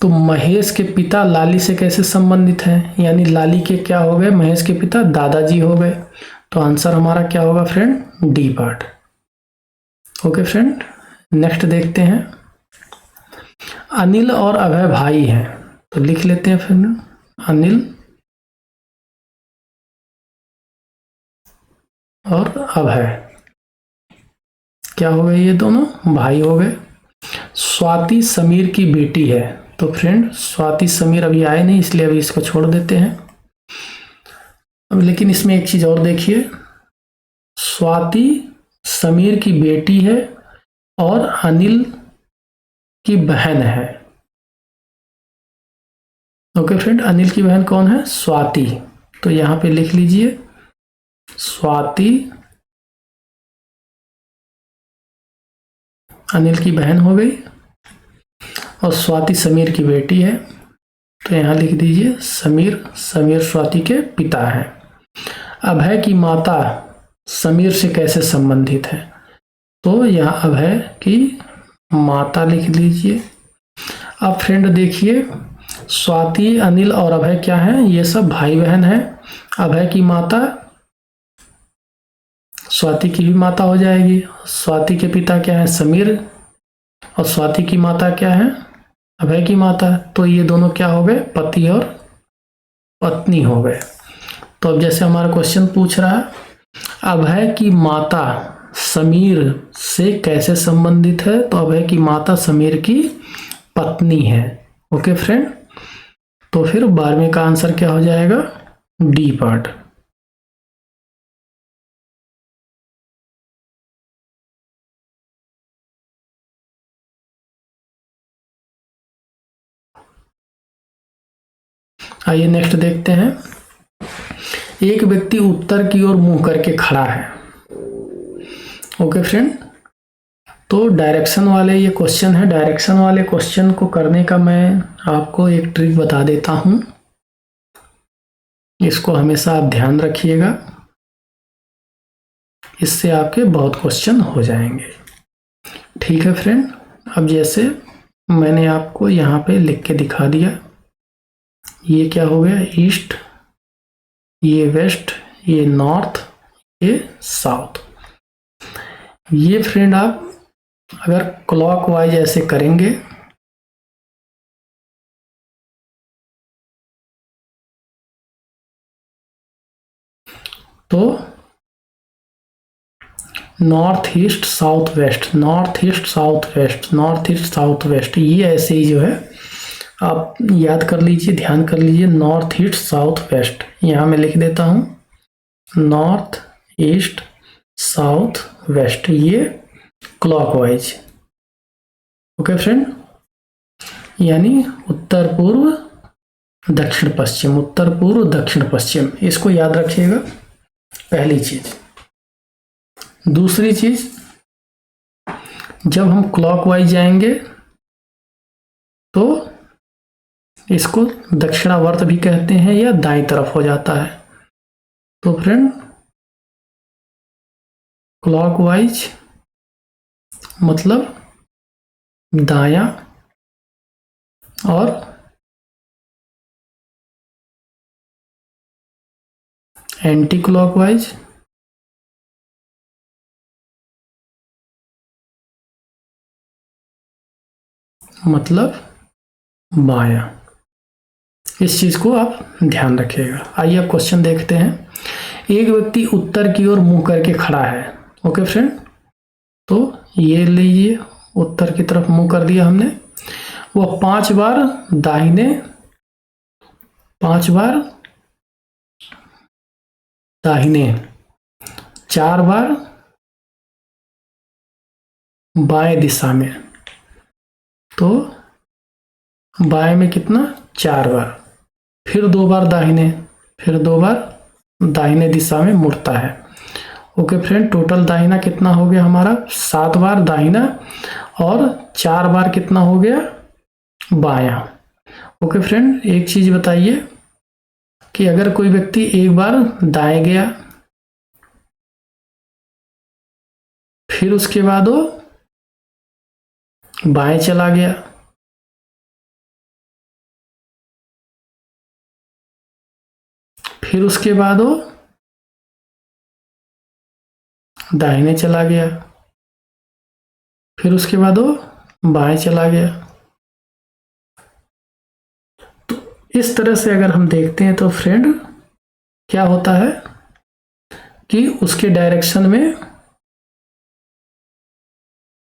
तो महेश के पिता लाली से कैसे संबंधित हैं? यानी लाली के क्या हो गए? महेश के पिता दादाजी हो गए। तो आंसर हमारा क्या होगा friend? D part. Okay friend, next देखते हैं। अनिल और अभय भाई हैं, तो लिख लेते हैं फ्रेंड, अनिल और अभय क्या हो गए? ये दोनों भाई हो गए। स्वाति समीर की बेटी है। तो फ्रेंड, स्वाति समीर अभी आए नहीं, इसलिए अभी इसको छोड़ देते हैं। अब लेकिन इसमें एक चीज और देखिए, स्वाति समीर की बेटी है और अनिल की बहन है। ओके फ्रेंड, अनिल की बहन कौन है? स्वाति। तो यहां पे लिख लीजिए, स्वाति अनिल की बहन हो गई, और स्वाति समीर की बेटी है। तो यहां लिख दीजिए समीर, समीर स्वाति के पिता हैं। अभय की माता समीर से कैसे संबंधित है? तो यहाँ अभय की माता लिख लीजिए। अब फ्रेंड देखिए, स्वाति, अनिल और अभय क्या है? ये सब भाई बहन हैं। अभय की माता स्वाति की भी माता हो जाएगी। स्वाति के पिता क्या है? समीर, और स्वाति की माता क्या है? अभय की माता। तो ये दोनों क्या हो गए? पति और पत्नी हो गए। तो अब जैसे हमारा क्वेश्चन पूछ रहा है, अभय की माता समीर से कैसे संबंधित है? तो अभय की माता समीर की पत्नी है। ओके फ्रेंड, तो फिर 12वें का आंसर क्या हो जाएगा? D part. आइए नेक्स्ट देखते हैं। एक व्यक्ति उत्तर की ओर मुंह करके खड़ा है। ओके फ्रेंड, तो डायरेक्शन वाले ये क्वेश्चन है। डायरेक्शन वाले क्वेश्चन को करने का मैं आपको एक ट्रिक बता देता हूं, इसको हमेशा आप ध्यान रखिएगा, इससे आपके बहुत क्वेश्चन हो जाएंगे। ठीक है फ्रेंड, अब जैसे मैंने आपको यहाँ पे लिख के दिखा दिया, ये क्या हो गया? ईस्ट, ये वेस्ट, ये नॉर्थ, ये साउथ। ये फ्रेंड आप अगर क्लॉकवाइज ऐसे करेंगे तो north east south west, north east south west, north east south west, ये ऐसे ही जो है आप याद कर लीजिए, ध्यान कर लीजिए। नॉर्थ ईस्ट साउथ वेस्ट, यहाँ मैं लिख देता हूँ नॉर्थ ईस्ट साउथ वेस्ट, ये क्लॉकवाइज। ओके फ्रेंड, यानी उत्तर पूर्व दक्षिण पश्चिम, उत्तर पूर्व दक्षिण पश्चिम, इसको याद रखिएगा, पहली चीज। दूसरी चीज, जब हम क्लॉकवाइज जाएंगे तो इसको दक्षिणावर्त भी कहते हैं या दाईं तरफ हो जाता है। तो फ्रेंड, क्लॉकवाइज मतलब दायां, और एंटी क्लॉकवाइज मतलब बायां। इस चीज को आप ध्यान रखिएगा। आइए अब क्वेश्चन देखते हैं। एक व्यक्ति उत्तर की ओर मुंह करके खड़ा है। ओके फ्रेंड, तो ये लीजिए, उत्तर की तरफ मुंह कर दिया हमने। वह 5 बार दाहिने, 5 बार दाहिने, 4 बार बाएं दिशा में। तो बाएं में कितना? 4 बार, फिर 2 बार दाहिने, फिर 2 बार दाहिने दिशा में मुड़ता है। ओके फ्रेंड, टोटल दाहिना कितना हो गया हमारा? 7 बार दाहिना और 4 बार कितना हो गया? बायां। ओके फ्रेंड, एक चीज बताइए कि अगर कोई व्यक्ति एक बार दाएं गया, फिर उसके बाद वो बाएं चला गया, फिर उसके बाद वो दाहिने चला गया, फिर उसके बाद वो बाएं चला गया, तो इस तरह से अगर हम देखते हैं तो फ्रेंड क्या होता है कि उसके डायरेक्शन में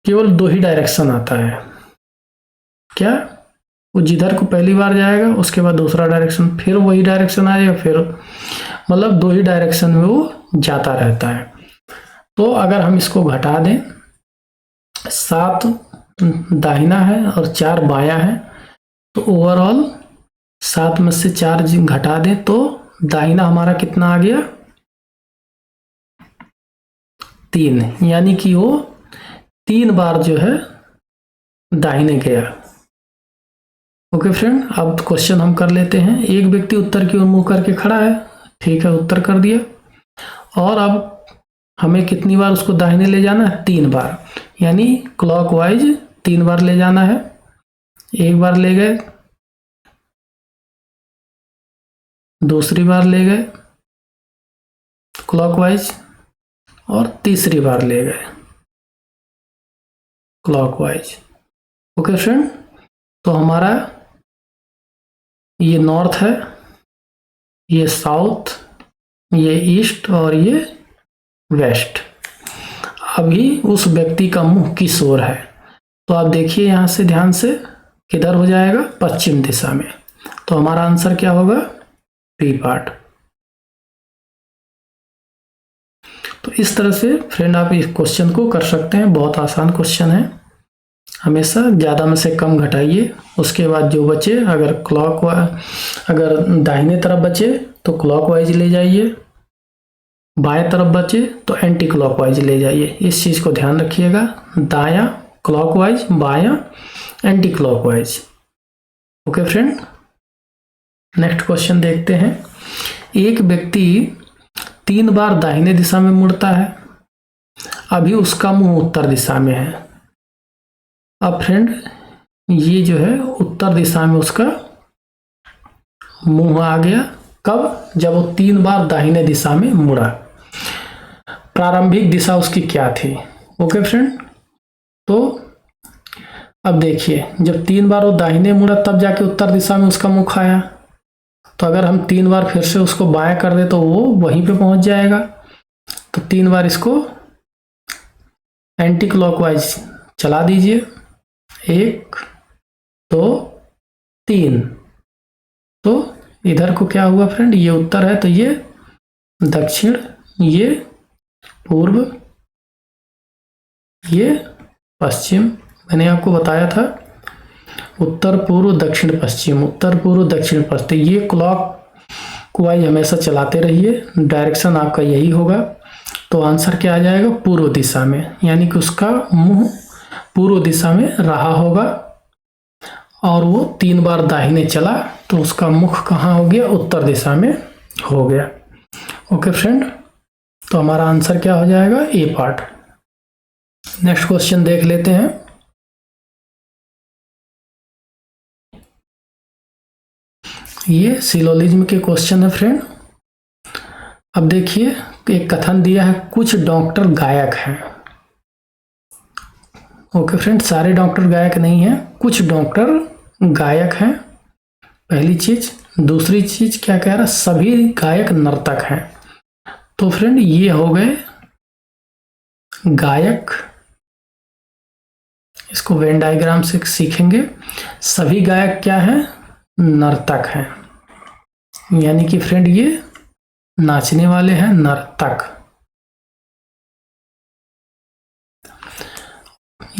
केवल 2 ही डायरेक्शन आता है। क्या? वो जिधर को पहली बार जाएगा उसके बाद दूसरा डायरेक्शन, फिर वही डायरेक्शन आएगा, फिर मतलब 2 ही डायरेक्शन में वो जाता रहता है। तो अगर हम इसको घटा दें, 7 दाहिना है और 4 बायां है, तो ओवरऑल 7 में से 4 घटा दें तो दाहिना हमारा कितना आ गया? 3, यानी कि वो 3 बार जो है दाहिने गया। ओके फ्रेंड, अब क्वेश्चन हम कर लेते हैं। एक व्यक्ति उत्तर की ओर मुंह करके खड़ा है, ठीक है, उत्तर कर दिया, और अब हमें कितनी बार उसको दाहिने ले जाना है? 3 बार, यानी क्लॉकवाइज 3 बार ले जाना है। एक बार ले गए, दूसरी बार ले गए क्लॉकवाइज, और तीसरी बार ले गए क्लॉकवाइज। ओके फ्रेंड, तो हमारा ये नॉर्थ है, ये साउथ, ये ईस्ट और ये वेस्ट। अभी उस व्यक्ति का मुंह किस ओर है? तो आप देखिए यहां से ध्यान से, किधर हो जाएगा? पश्चिम दिशा में। तो हमारा आंसर क्या होगा? B part. तो इस तरह से फ्रेंड आप इस क्वेश्चन को कर सकते हैं, बहुत आसान क्वेश्चन है। हमेशा ज़्यादा में से कम घटाइए, उसके बाद जो बचे, अगर दाहिने तरफ बचे तो क्लॉकवाइज ले जाइए, बाएं तरफ बचे तो एंटी क्लॉकवाइज ले जाइए। इस चीज़ को ध्यान रखिएगा, दायां क्लॉकवाइज, बायां anti clockwise. Okay friend, next question देखते हैं। एक व्यक्ति 3 बार दाहिने दिशा में मुड़ता है, अभी उसका मुंह उत्तर दिशा में है। अब फ्रेंड ये जो है उत्तर दिशा में उसका मुंह आ गया। कब? जब वो 3 बार दाहिने दिशा में मुड़ा। प्रारंभिक दिशा उसकी क्या थी? ओके फ्रेंड, तो अब देखिए, जब 3 बार वो दाहिने मुड़ा तब जाके उत्तर दिशा में उसका मुख आया। तो अगर हम 3 बार फिर से उसको बाएं कर दे तो वो वहीं पे पहुंच जाएगा। तो 3 बार इसको एंटी क्लॉकवाइज चला दीजिए, 1 2 3। तो इधर को क्या हुआ फ्रेंड? ये उत्तर है तो ये दक्षिण, ये पूर्व, ये पश्चिम। मैंने आपको बताया था उत्तर पूर्व दक्षिण पश्चिम, उत्तर पूर्व दक्षिण पश्चिम। ये क्लॉक वाइज हमेशा चलाते रहिए, डायरेक्शन आपका यही होगा। तो आंसर क्या आ जाएगा? पूर्व दिशा में, यानी कि उसका मुंह पूर्व दिशा में रहा होगा और वो 3 बार दाहिने चला तो उसका मुख कहाँ हो गया? उत्तर दिशा में हो गया। ओके फ्रेंड, तो हमारा आंसर क्या हो जाएगा? ए पार्ट। नेक्स्ट क्वेश्चन देख लेते हैं। ये सिलोजिज्म के क्वेश्चन है फ्रेंड। अब देखिए, एक कथन दिया है, कुछ डॉक्टर गायक हैं। ओके फ्रेंड, सारे डॉक्टर गायक नहीं हैं, कुछ डॉक्टर गायक हैं, पहली चीज। दूसरी चीज क्या कह रहा? सभी गायक नर्तक हैं। तो फ्रेंड ये हो गए गायक, इसको वेन डायग्राम से सीखेंगे। सभी गायक क्या हैं? नर्तक हैं, यानी कि फ्रेंड ये नाचने वाले हैं, नर्तक।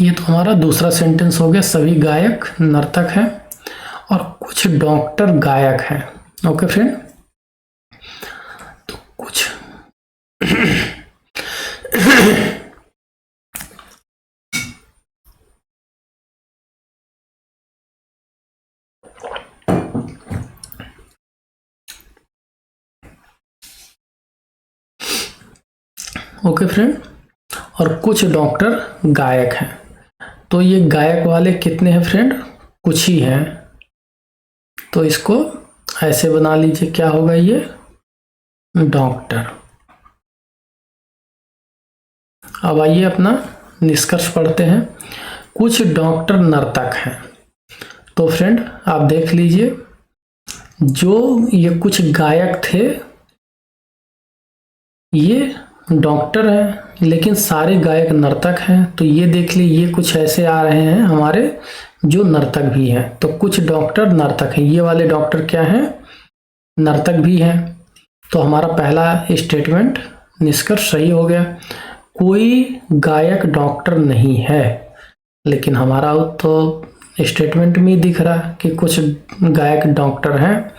ये तो हमारा दूसरा सेंटेंस हो गया, सभी गायक नर्तक हैं और कुछ डॉक्टर गायक हैं। ओके फ्रेंड, ओके फ्रेंड, और कुछ डॉक्टर गायक हैं। तो ये गायक वाले कितने हैं फ्रेंड? कुछ ही हैं। तो इसको ऐसे बना लीजिए, क्या होगा ये? डॉक्टर। अब आइए अपना निष्कर्ष पढ़ते हैं। कुछ डॉक्टर नर्तक हैं। तो फ्रेंड आप देख लीजिए, जो ये कुछ गायक थे ये डॉक्टर हैं, लेकिन सारे गायक नर्तक हैं। तो ये देख लीजिए, ये कुछ ऐसे आ रहे हैं हमारे जो नर्तक भी हैं। तो कुछ डॉक्टर नर्तक हैं, ये वाले डॉक्टर क्या हैं? नर्तक भी हैं। तो हमारा पहला स्टेटमेंट निष्कर्ष सही हो गया। कोई गायक डॉक्टर नहीं है, लेकिन हमारा तो स्टेटमेंट में ही दिख रहा कि कुछ गायक डॉक्टर हैं,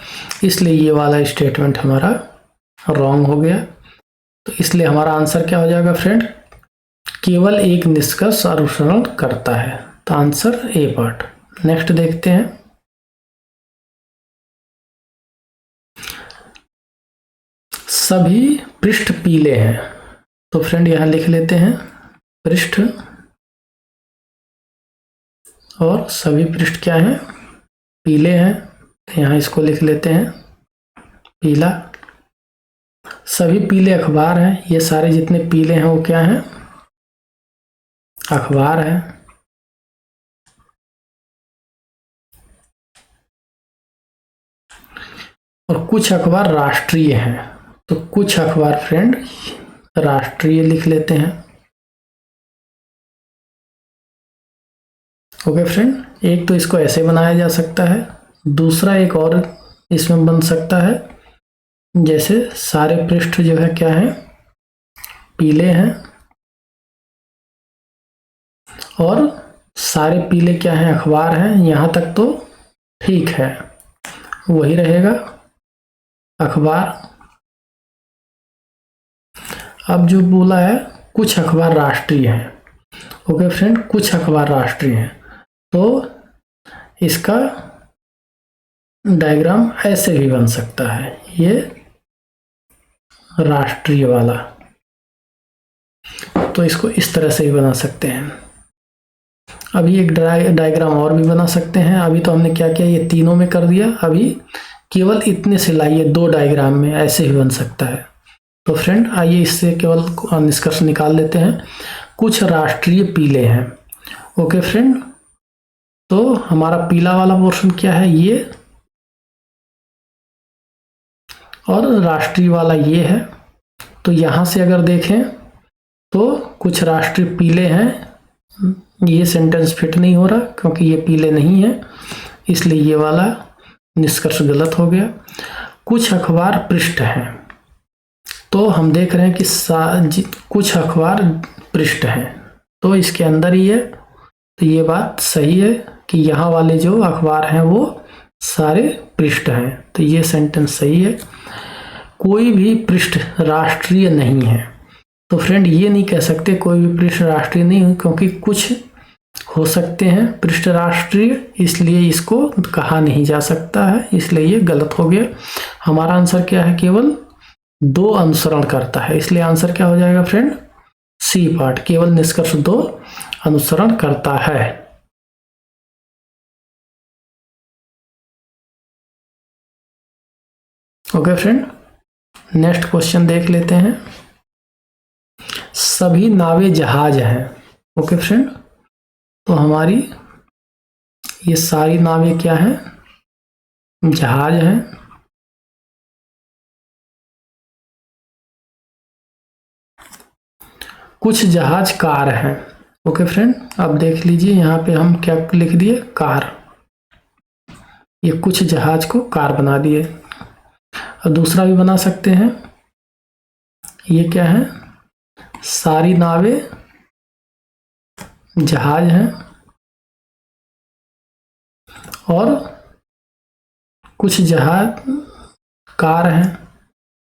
इसलिए ये वाला स्टेटमेंट हमारा रॉन्ग हो गया। तो इसलिए हमारा आंसर क्या हो जाएगा फ्रेंड? केवल एक निष्कर्ष अनुसरण करता है। तो आंसर ए पार्ट। नेक्स्ट देखते हैं। सभी पृष्ठ पीले हैं। तो फ्रेंड यहां लिख लेते हैं पृष्ठ, और सभी पृष्ठ क्या हैं? पीले हैं। तो यहां इसको लिख लेते हैं पीला। सभी पीले अखबार हैं। ये सारे जितने पीले हैं वो क्या हैं? अखबार है। और कुछ अखबार राष्ट्रीय हैं। तो कुछ अखबार फ्रेंड राष्ट्रीय लिख लेते हैं। ओके फ्रेंड, एक तो इसको ऐसे बनाया जा सकता है, दूसरा एक और इसमें बन सकता है, जैसे सारे पृष्ठ जो है क्या है? पीले हैं, और सारे पीले क्या हैं? अखबार हैं। यहां तक तो ठीक है, वही रहेगा अखबार। अब जो बोला है कुछ अखबार राष्ट्रीय हैं। ओके फ्रेंड, कुछ अखबार राष्ट्रीय हैं, तो इसका डायग्राम ऐसे भी बन सकता है, ये राष्ट्रीय वाला। तो इसको इस तरह से भी बना सकते हैं। अभी एक डायग्राम और भी बना सकते हैं। अभी तो हमने क्या किया, ये तीनों में कर दिया। अभी केवल इतने से लाइए, दो डायग्राम में ऐसे भी बन सकता है। तो फ्रेंड आइए इससे केवल निष्कर्ष निकाल लेते हैं। कुछ राष्ट्रीय पीले हैं। ओके फ्रेंड, तो हमारा पीला वाला पोर्शन क्या है? ये, और राष्ट्रीय वाला ये है। तो यहां से अगर देखें तो कुछ राष्ट्रीय पीले हैं, ये सेंटेंस फिट नहीं हो रहा क्योंकि ये पीले नहीं है, इसलिए ये वाला निष्कर्ष गलत हो गया। कुछ अखबार पृष्ठ हैं। तो हम देख रहे हैं कि कुछ अखबार पृष्ठ हैं, तो इसके अंदर ही है। तो ये बात सही है कि यहाँ वाले जो अखबार हैं वो सारे पृष्ठ हैं। तो ये सेंटेंस सही है। कोई भी पृष्ठ राष्ट्रीय नहीं है। तो फ्रेंड ये नहीं कह सकते कोई भी पृष्ठ राष्ट्रीय नहीं है, क्योंकि कुछ हो सकते हैं पृष्ठ राष्ट्रीय, इसलिए इसको कहा नहीं जा सकता है, इसलिए ये गलत हो गया। हमारा आंसर क्या है? केवल दो अनुसरण करता है, इसलिए आंसर क्या हो जाएगा फ्रेंड? C part. केवल निष्कर्ष दो अनुसरण करता है। ओके फ्रेंड, नेक्स्ट क्वेश्चन देख लेते हैं। सभी नावें जहाज हैं। ओके फ्रेंड, तो हमारी ये सारी नावें क्या हैं? जहाज हैं। कुछ जहाज कार हैं। ओके फ्रेंड, अब देख लीजिए यहाँ पे हम क्या लिख दिए? कार। ये कुछ जहाज को कार बना दिए। और दूसरा भी बना सकते हैं, ये क्या है? सारी नावें जहाज हैं, और कुछ जहाज कार हैं।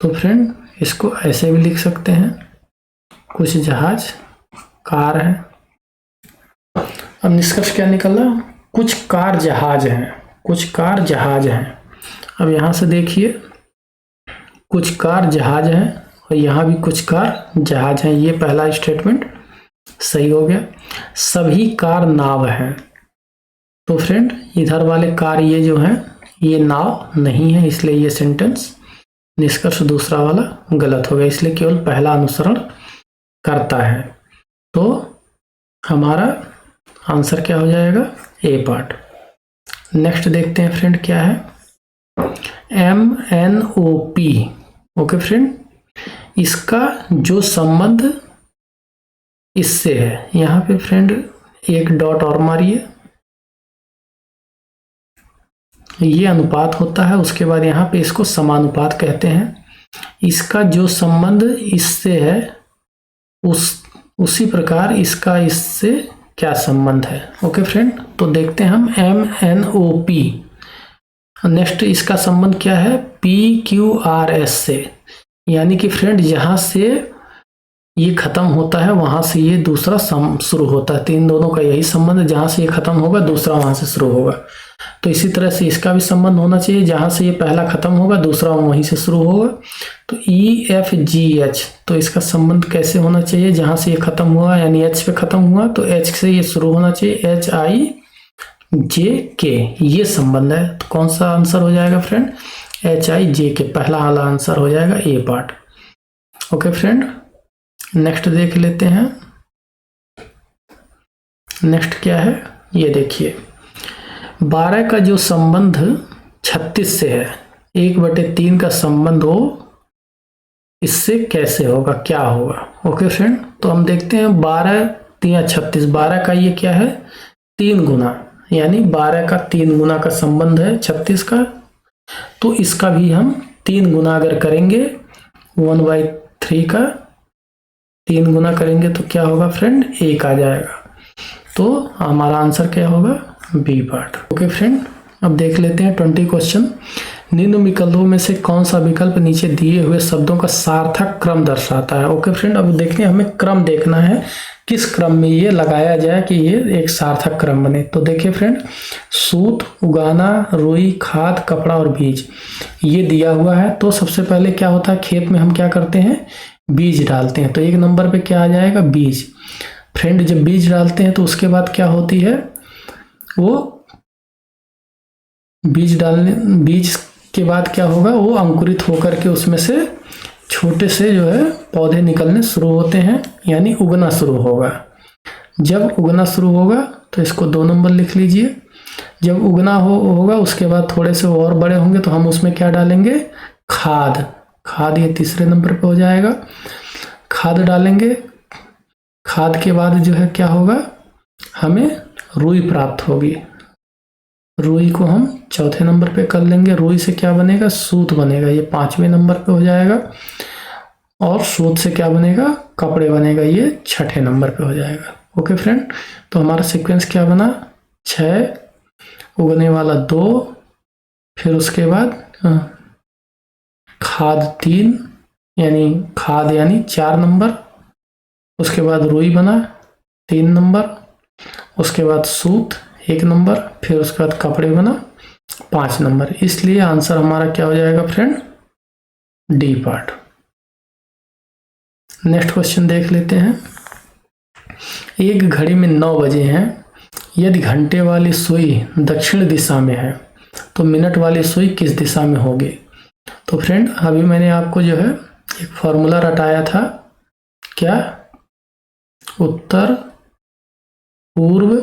तो फ्रेंड इसको ऐसे भी लिख सकते हैं, कुछ जहाज कार है। अब निष्कर्ष क्या निकला? कुछ कार जहाज हैं, कुछ कार जहाज हैं। अब यहां से देखिए, कुछ कार जहाज हैं और यहाँ भी कुछ कार जहाज हैं। ये पहला स्टेटमेंट सही हो गया। सभी कार नाव हैं। तो फ्रेंड इधर वाले कार ये जो हैं ये नाव नहीं है, इसलिए ये सेंटेंस निष्कर्ष दूसरा वाला गलत हो गया, इसलिए केवल पहला अनुसरण करता है। तो हमारा आंसर क्या हो जाएगा? ए पार्ट। नेक्स्ट देखते हैं फ्रेंड क्या है, MNOP। ओके फ्रेंड, इसका जो संबंध इससे है, यहाँ पे फ्रेंड एक डॉट और मारिए, ये अनुपात होता है। उसके बाद यहाँ पे इसको समानुपात कहते हैं। इसका जो संबंध इससे है उसी प्रकार इसका इससे क्या संबंध है। ओके फ्रेंड, तो देखते हैं हम MNOP। नेक्स्ट इसका संबंध क्या है? PQRS से, यानी कि फ्रेंड जहां से ये खत्म होता है वहां से ये दूसरा शुरू होता है। इन दोनों का यही संबंध है, जहां से ये खत्म होगा दूसरा वहां से शुरू होगा। तो इसी तरह से इसका भी संबंध होना चाहिए, जहां से ये पहला खत्म होगा दूसरा वहीं से शुरू होगा। तो EFGH, तो इसका संबंध कैसे होना चाहिए? जहां से ये खत्म हुआ यानी H पे खत्म हुआ तो H से ये शुरू होना चाहिए, HIJK, ये संबंध है। तो कौन सा आंसर हो जाएगा फ्रेंड? HIJK, पहला वाला आंसर हो जाएगा ए पार्ट। ओके फ्रेंड, नेक्स्ट देख लेते हैं। नेक्स्ट क्या है ये देखिए, 12 का जो संबंध 36 से है, 1/3 का संबंध हो इससे कैसे होगा, क्या होगा? ओके फ्रेंड, तो हम देखते हैं 12 3 36, 12 का ये क्या है? 3 गुना, यानी 12 का 3 गुना का संबंध है 36 का। तो इसका भी हम 3 गुना अगर करेंगे, 1/3 का 3 गुना करेंगे तो क्या होगा फ्रेंड? 1 आ जाएगा। तो हमारा आंसर क्या होगा? B part. ओके फ्रेंड, अब देख लेते हैं 20 क्वेश्चन। निम्न विकल्पों में से कौन सा विकल्प नीचे दिए हुए शब्दों का सार्थक क्रम दर्शाता है? ओके फ्रेंड, अब देखते हैं, हमें क्रम देखना है, किस क्रम में ये लगाया जाए कि ये एक सार्थक क्रम बने। तो देखिए फ्रेंड, सूत, उगाना, रुई, खाद, कपड़ा और बीज ये दिया हुआ है। तो सबसे पहले क्या होता है, खेत में हम क्या करते हैं? बीज डालते हैं। तो 1 नंबर पे क्या आ जाएगा? बीज। फ्रेंड जब बीज डालते हैं तो उसके बाद क्या होती है, वो बीज के बाद क्या होगा, वो अंकुरित होकर के उसमें से छोटे से जो है पौधे निकलने शुरू होते हैं, यानी उगना शुरू होगा। जब उगना शुरू होगा तो इसको 2 नंबर लिख लीजिए। जब उगना होगा उसके बाद थोड़े से और बड़े होंगे तो हम उसमें क्या डालेंगे? खाद। खाद ये 3रे नंबर पे हो जाएगा। खाद डालेंगे। खाद के बाद जो है क्या होगा, हमें रुई प्राप्त होगी। रुई को हम 4थे नंबर पे कर लेंगे। रुई से क्या बनेगा? सूत बनेगा, ये 5वें नंबर पे हो जाएगा। और सूत से क्या बनेगा? कपड़े बनेगा, ये 6ठे नंबर पे हो जाएगा। ओके फ्रेंड, तो हमारा सीक्वेंस क्या बना? 6, उगने वाला 2, फिर उसके बाद खाद 3, यानी खाद यानी 4 नंबर, उसके बाद रुई बना 3 नंबर, उसके बाद सूत 1 नंबर, फिर उसके बाद कपड़े बना 5 नंबर। इसलिए आंसर हमारा क्या हो जाएगा friend? D part. Next question देख लेते हैं। एक घड़ी में 9 बजे हैं। यदि घंटे वाली सुई दक्षिण दिशा में है तो मिनट वाली सुई किस दिशा में होगी? तो फ्रेंड अभी मैंने आपको जो है एक फॉर्मूला रटाया था, क्या? उत्तर, पूर्व,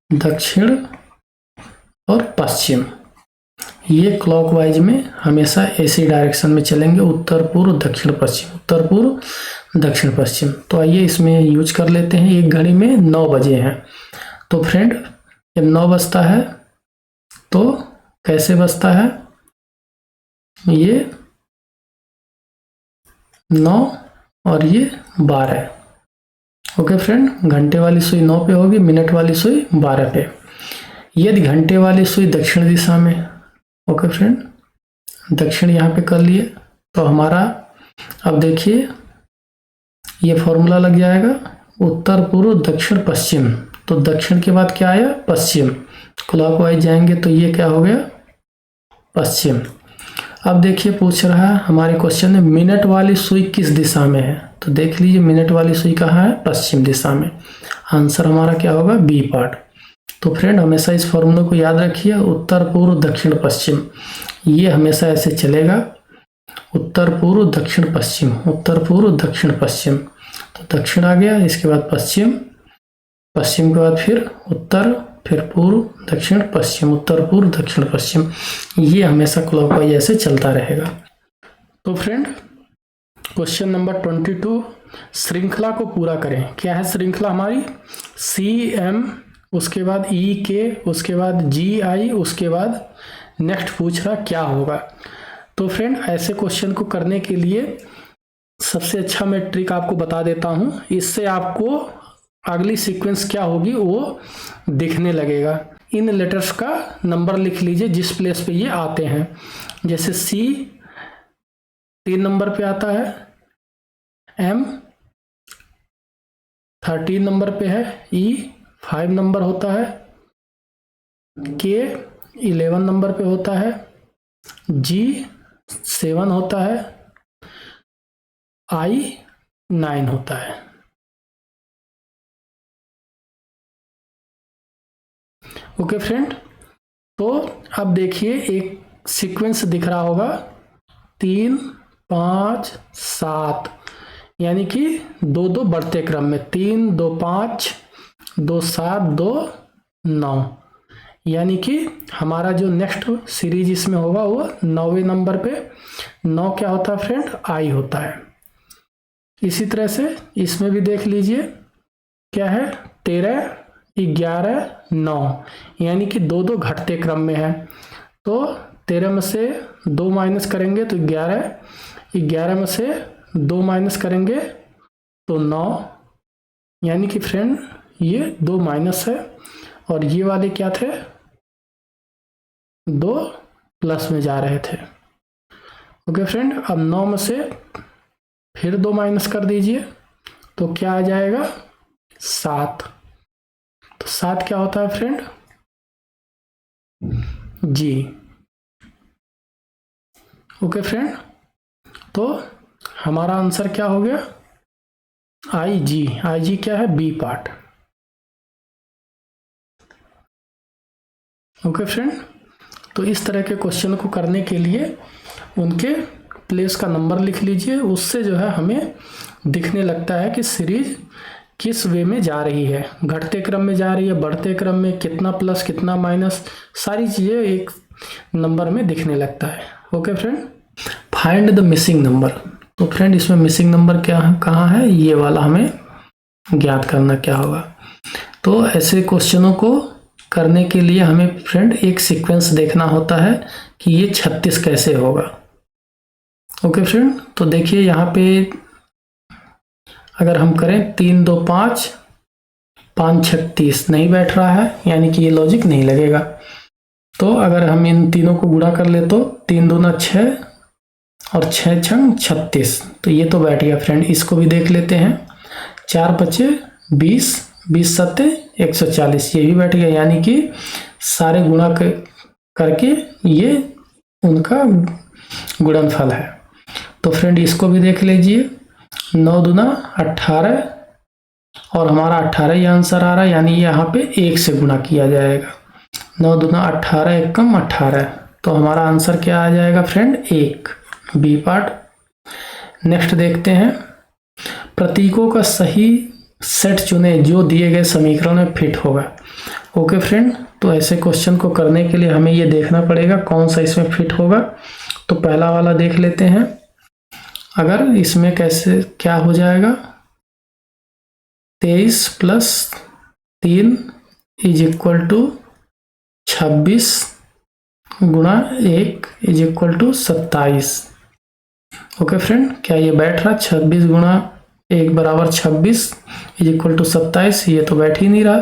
दक्षिण और पश्चिम, ये क्लॉकवाइज में हमेशा ऐसी डायरेक्शन में चलेंगे, उत्तर पूर्व दक्षिण पश्चिम, उत्तर पूर्व दक्षिण पश्चिम। तो आइए इसमें यूज कर लेते हैं। एक घड़ी में 9 बजे हैं, तो फ्रेंड जब 9 बजता है तो कैसे बजता है? ये 9 और ये 12। ओके फ्रेंड, घंटे वाली सुई 9 पे होगी, मिनट वाली सुई 12 पे। यदि घंटे वाली सुई दक्षिण दिशा में, ओके फ्रेंड, दक्षिण यहाँ पे कर लिए तो हमारा, अब देखिए ये फॉर्मूला लग जाएगा उत्तर पूर्व दक्षिण पश्चिम। तो दक्षिण के बाद क्या आया? पश्चिम। क्लॉकवाइज जाएंगे तो ये क्या हो गया? पश्चिम। अब देखिए पूछ रहा है हमारे क्वेश्चन में मिनट वाली सुई किस दिशा में है। तो देख लीजिए मिनट वाली सुई कहाँ है? पश्चिम दिशा में। आंसर हमारा क्या होगा? B part. तो फ्रेंड हमेशा इस फॉर्मूले को याद रखिए, उत्तर पूर्व दक्षिण पश्चिम, ये हमेशा ऐसे चलेगा, उत्तर पूर्व दक्षिण पश्चिम, उत्तर पूर्व दक्षिण पश्चिम। तो दक्षिण आ गया, इसके बाद पश्चिम, पश्चिम के बाद फिर उत्तर, फिर पूर्व दक्षिण पश्चिम, उत्तर पूर्व दक्षिण पश्चिम, ये हमेशा क्लॉकवाइज ऐसे चलता रहेगा। तो फ्रेंड क्वेश्चन नंबर 22, श्रृंखला को पूरा करें। क्या है श्रृंखला हमारी? CM, उसके बाद EK, उसके बाद GI, उसके बाद नेक्स्ट पूछ रहा क्या होगा। तो फ्रेंड ऐसे क्वेश्चन को करने के लिए सबसे अच्छा मैं ट्रिक आपको बता देता हूं, इससे आपको अगली सीक्वेंस क्या होगी वो दिखने लगेगा। इन लेटर्स का नंबर लिख लीजिए जिस प्लेस पे ये आते हैं। जैसे C 3 नंबर पे आता है, M 13 नंबर पे है, E 5 नंबर होता है, K 11 नंबर पे होता है, G 7 होता है, I 9 होता है। ओके फ्रेंड, तो अब देखिए एक सीक्वेंस दिख रहा होगा 3 5 7, यानी कि 2 2 बढ़ते क्रम में, 3 2 5 2 7 2 9, यानी कि हमारा जो नेक्स्ट सीरीज इसमें होगा वो 9वें नंबर पे, 9 क्या होता है फ्रेंड? I होता है। इसी तरह से इसमें भी देख लीजिए क्या है? 13 11 9, यानी कि 2 2 घटते क्रम में है। तो 13 में से 2 माइनस करेंगे तो 11, 11 में से 2 माइनस करेंगे तो 9, यानी कि फ्रेंड ये 2 माइनस है और ये वाले क्या थे? 2 प्लस में जा रहे थे। ओके फ्रेंड, अब 9 में से फिर 2 माइनस कर दीजिए तो क्या आ जाएगा? 7। तो 7 क्या होता है फ्रेंड? G। ओके फ्रेंड, तो हमारा आंसर क्या हो गया? IG। IG क्या है? B part. ओके फ्रेंड, तो इस तरह के क्वेश्चन को करने के लिए उनके प्लेस का नंबर लिख लीजिए, उससे जो है हमें दिखने लगता है कि सीरीज किस वे में जा रही है, घटते क्रम में जा रही है, बढ़ते क्रम में, कितना प्लस कितना माइनस, सारी चीज़ें एक नंबर में दिखने लगता है। Okay friend, find the missing number. तो फ्रेंड इसमें मिसिंग नंबर क्या कहाँ है? ये वाला हमें ज्ञात करना क्या होगा। तो ऐसे क्वेश्चनों को करने के लिए हमें फ्रेंड एक सीक्वेंस देखना होता है कि ये 36 कैसे होगा। ओके फ्रेंड, तो देखिए यहाँ पे अगर हम करें 3 2 5 5 36 नहीं बैठ रहा है, यानी कि ये लॉजिक नहीं लगेगा। तो अगर हम इन तीनों को गुणा कर ले तो 3 दूना 6 और 6 छंग 36, तो ये तो बैठ गया फ्रेंड। इसको भी देख लेते हैं, 4 बचे 20, 20 सत्ते 140, ये भी बैठ गया, यानी कि सारे गुणा करके ये उनका गुणनफल है। तो फ्रेंड इसको भी देख लीजिए, 9 दूना 18 और हमारा 18 ही आंसर आ रहा है, यानी यहाँ पे 1 से गुणा किया जाएगा। 9 दूना 18 एकम 18, तो हमारा आंसर क्या आ जाएगा फ्रेंड? 1, B part. नेक्स्ट देखते हैं, प्रतीकों का सही सेट चुने जो दिए गए समीकरण में फिट होगा। ओके फ्रेंड, तो ऐसे क्वेश्चन को करने के लिए हमें ये देखना पड़ेगा कौन सा इसमें फिट होगा। तो पहला वाला देख लेते हैं, अगर इसमें कैसे क्या हो जाएगा? 23 प्लस 3 इज इक्वल टू 26 गुणा 1 is equal to 27। Okay friend, क्या ये बैठ रहा? 26 गुणा 1 बराबर 26 इज इक्वल टू 27, ये तो बैठ ही नहीं रहा,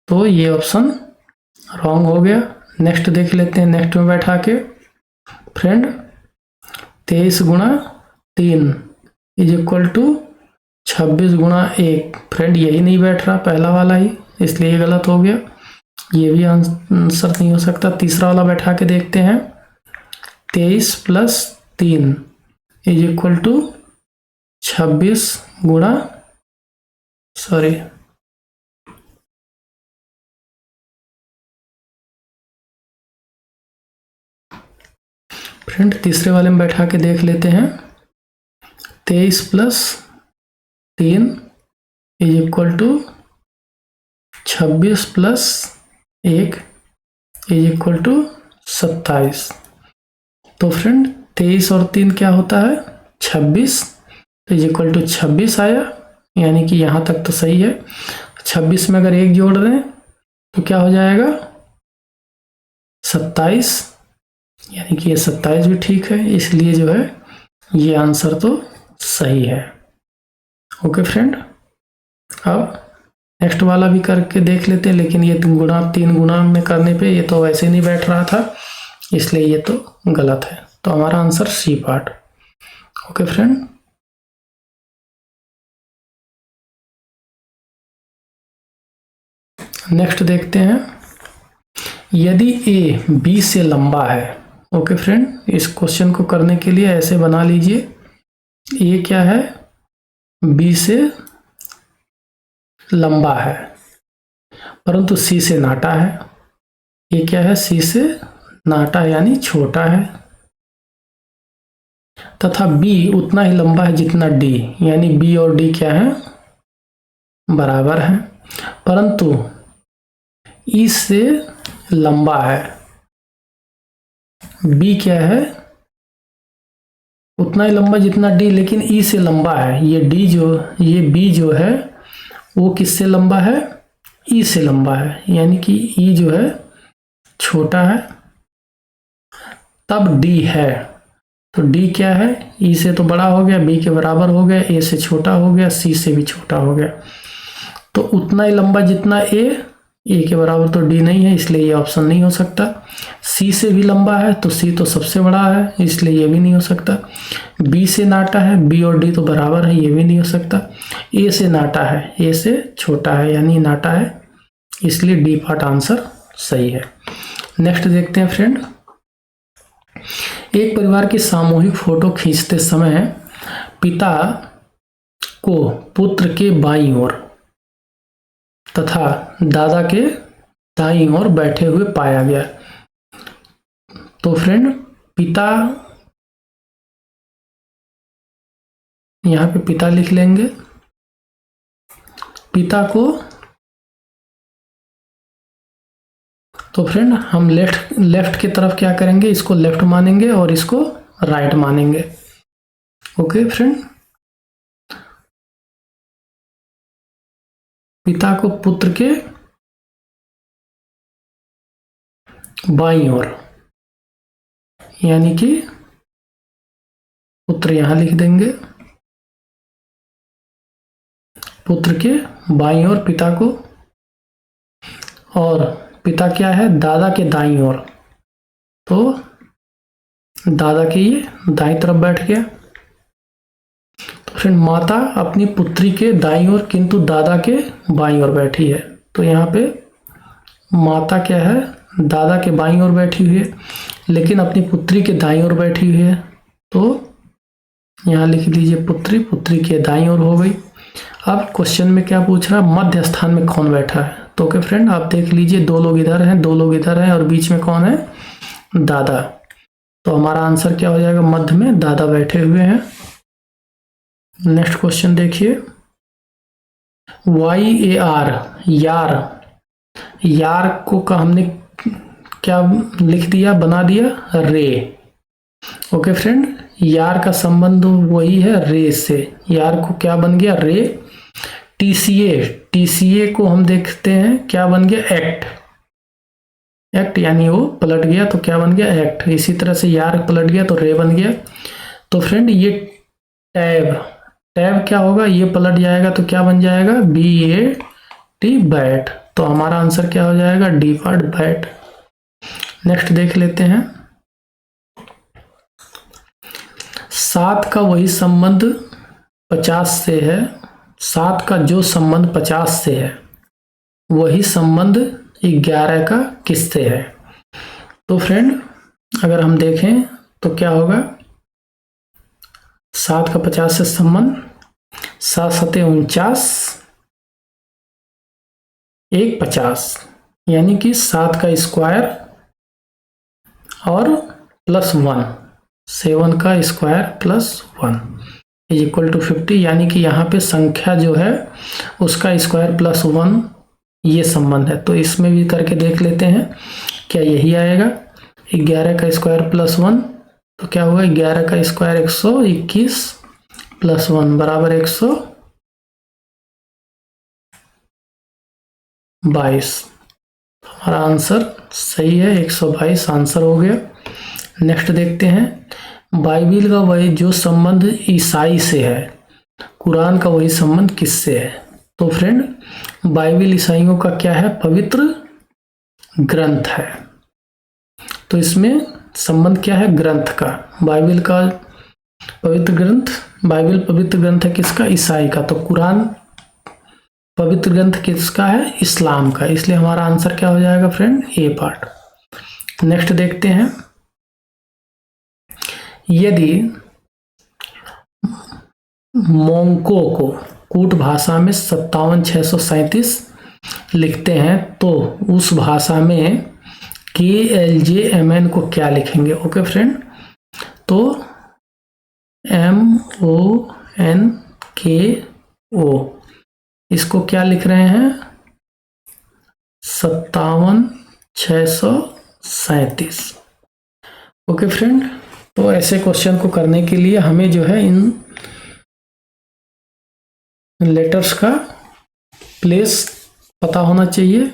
तो ये ऑप्शन रॉन्ग हो गया। नेक्स्ट देख लेते हैं, नेक्स्ट में बैठा के फ्रेंड 23 गुणा 3 इज इक्वल टू 26 गुणा 1, फ्रेंड यही नहीं बैठ रहा, पहला वाला ही, इसलिए ये गलत हो गया, ये भी आंसर नहीं हो सकता। तीसरा वाला बैठा के देखते हैं। 23 + 3 = 26 गुणा, सॉरी, फ्रेंड तीसरे वाले में बैठा के देख लेते हैं। 23 + 3 = 26 + 1 = 27। तो फ्रेंड 23 और 3 क्या होता है? 26, तो = 26 आया, यानी कि यहाँ तक तो सही है। 26 में अगर 1 जोड़ दें तो क्या हो जाएगा? 27, यानी कि ये 27 भी ठीक है, इसलिए जो है ये आंसर तो सही है। ओके फ्रेंड, अब नेक्स्ट वाला भी करके देख लेते हैं, लेकिन ये 3 गुणा में करने पे ये तो वैसे नहीं बैठ रहा था, इसलिए ये तो गलत है। तो हमारा answer C part. Okay friend, next देखते हैं। यदि ए बी से लंबा है, ओके फ्रेंड, इस क्वेश्चन को करने के लिए ऐसे बना लीजिए, ए क्या है? बी से लंबा है, परंतु सी से नाटा है। ये क्या है? सी से नाटा है, यानी छोटा है, तथा बी उतना ही लंबा है जितना डी, यानी बी और डी क्या है? बराबर है, परंतु ई से लंबा है। बी क्या है? उतना ही लंबा जितना डी, लेकिन ई से लंबा है। ये बी जो है वो किससे लंबा है? ई से लंबा है, यानी कि ई जो है छोटा है, तब डी है। तो डी क्या है? ई से तो बड़ा हो गया, बी के बराबर हो गया, ए से छोटा हो गया, सी से भी छोटा हो गया। तो उतना ही लंबा जितना ए के बराबर तो डी नहीं है, इसलिए ये ऑप्शन नहीं हो सकता। सी से भी लंबा है, तो सी तो सबसे बड़ा है, इसलिए ये भी नहीं हो सकता। बी से नाटा है, बी और डी तो बराबर है, ये भी नहीं हो सकता। ए से नाटा है, ए से छोटा है, यानी नाटा है, इसलिए डी पार्ट आंसर सही है। नेक्स्ट देखते हैं फ्रेंड। एक परिवार की सामूहिक फोटो खींचते समय पिता को पुत्र के बाईं ओर तथा दादा के दाईं ओर बैठे हुए पाया गया। तो फ्रेंड पिता, यहाँ पे पिता लिख लेंगे। पिता को, तो फ्रेंड हम लेफ्ट की तरफ क्या करेंगे? इसको लेफ्ट मानेंगे और इसको राइट मानेंगे। ओके फ्रेंड, पिता को पुत्र के बाईं ओर, यानी कि पुत्र यहां लिख देंगे, पुत्र के बाईं ओर पिता को, और पिता क्या है? दादा के दाईं ओर, तो दादा के ये दाईं तरफ बैठ गया। तो फ्रेंड माता अपनी पुत्री के दाईं ओर किंतु दादा के बाईं ओर बैठी है। तो यहाँ पे माता क्या है? दादा के बाईं ओर बैठी हुई है, लेकिन अपनी पुत्री के दाईं ओर बैठी हुई है। तो यहाँ लिख लीजिए पुत्री के दाईं ओर हो गई। अब क्वेश्चन में क्या पूछ रहा है? मध्य स्थान में कौन बैठा है? तो ओके फ्रेंड, आप देख लीजिए, 2 लोग इधर हैं, 2 लोग इधर हैं, और बीच में कौन है? दादा। तो हमारा आंसर क्या हो जाएगा? मध्य में दादा बैठे हुए हैं। नेक्स्ट क्वेश्चन देखिए। YAR, यार को हमने क्या लिख दिया? बना दिया रे। ओके फ्रेंड, यार का संबंध वही है रे से, यार को क्या बन गया? रे। TCA को हम देखते हैं क्या बन गया? एक्ट, यानी वो पलट गया तो क्या बन गया? एक्ट। इसी तरह से यार पलट गया तो रे बन गया। तो फ्रेंड ये टैब क्या होगा? ये पलट जाएगा तो क्या बन जाएगा? BAT, bat. तो हमारा आंसर क्या हो जाएगा? D part, bat. नेक्स्ट देख लेते हैं। 7 का वही संबंध 50 से है, 7 का जो संबंध 50 से है वही संबंध 11 का किससे है। तो फ्रेंड अगर हम देखें तो क्या होगा, 7 का 50 से संबंध 7 सते 49, 1 50, यानी कि 7 का स्क्वायर और प्लस 1, 7 का square plus 1 is equal to 50, यानी कि यहाँ पे संख्या जो है उसका स्क्वायर प्लस 1 ये संबंध है। तो इसमें भी करके देख लेते हैं क्या यही आएगा। 11 का स्क्वायर प्लस 1 तो क्या होगा, 11 का स्क्वायर 121 प्लस 1 बराबर 122। हमारा आंसर सही है, 122 आंसर हो गया। नेक्स्ट देखते हैं, बाइबिल का वही जो संबंध ईसाई से है, कुरान का वही संबंध किससे है। तो फ्रेंड बाइबिल ईसाइयों का क्या है, पवित्र ग्रंथ है। तो इसमें संबंध क्या है, ग्रंथ का। बाइबिल का पवित्र ग्रंथ, बाइबिल पवित्र ग्रंथ है किसका, ईसाई का। तो कुरान पवित्र ग्रंथ किसका है, इस्लाम का। इसलिए हमारा आंसर क्या हो जाएगा फ्रेंड, ए पार्ट। नेक्स्ट देखते हैं, यदि मोंको को कूट भाषा में 57,637 लिखते हैं तो उस भाषा में KLJMN को क्या लिखेंगे। ओके फ्रेंड, तो MONKO इसको क्या लिख रहे हैं, 57,637। ओके फ्रेंड, तो ऐसे क्वेश्चन को करने के लिए हमें जो है इन लेटर्स का प्लेस पता होना चाहिए।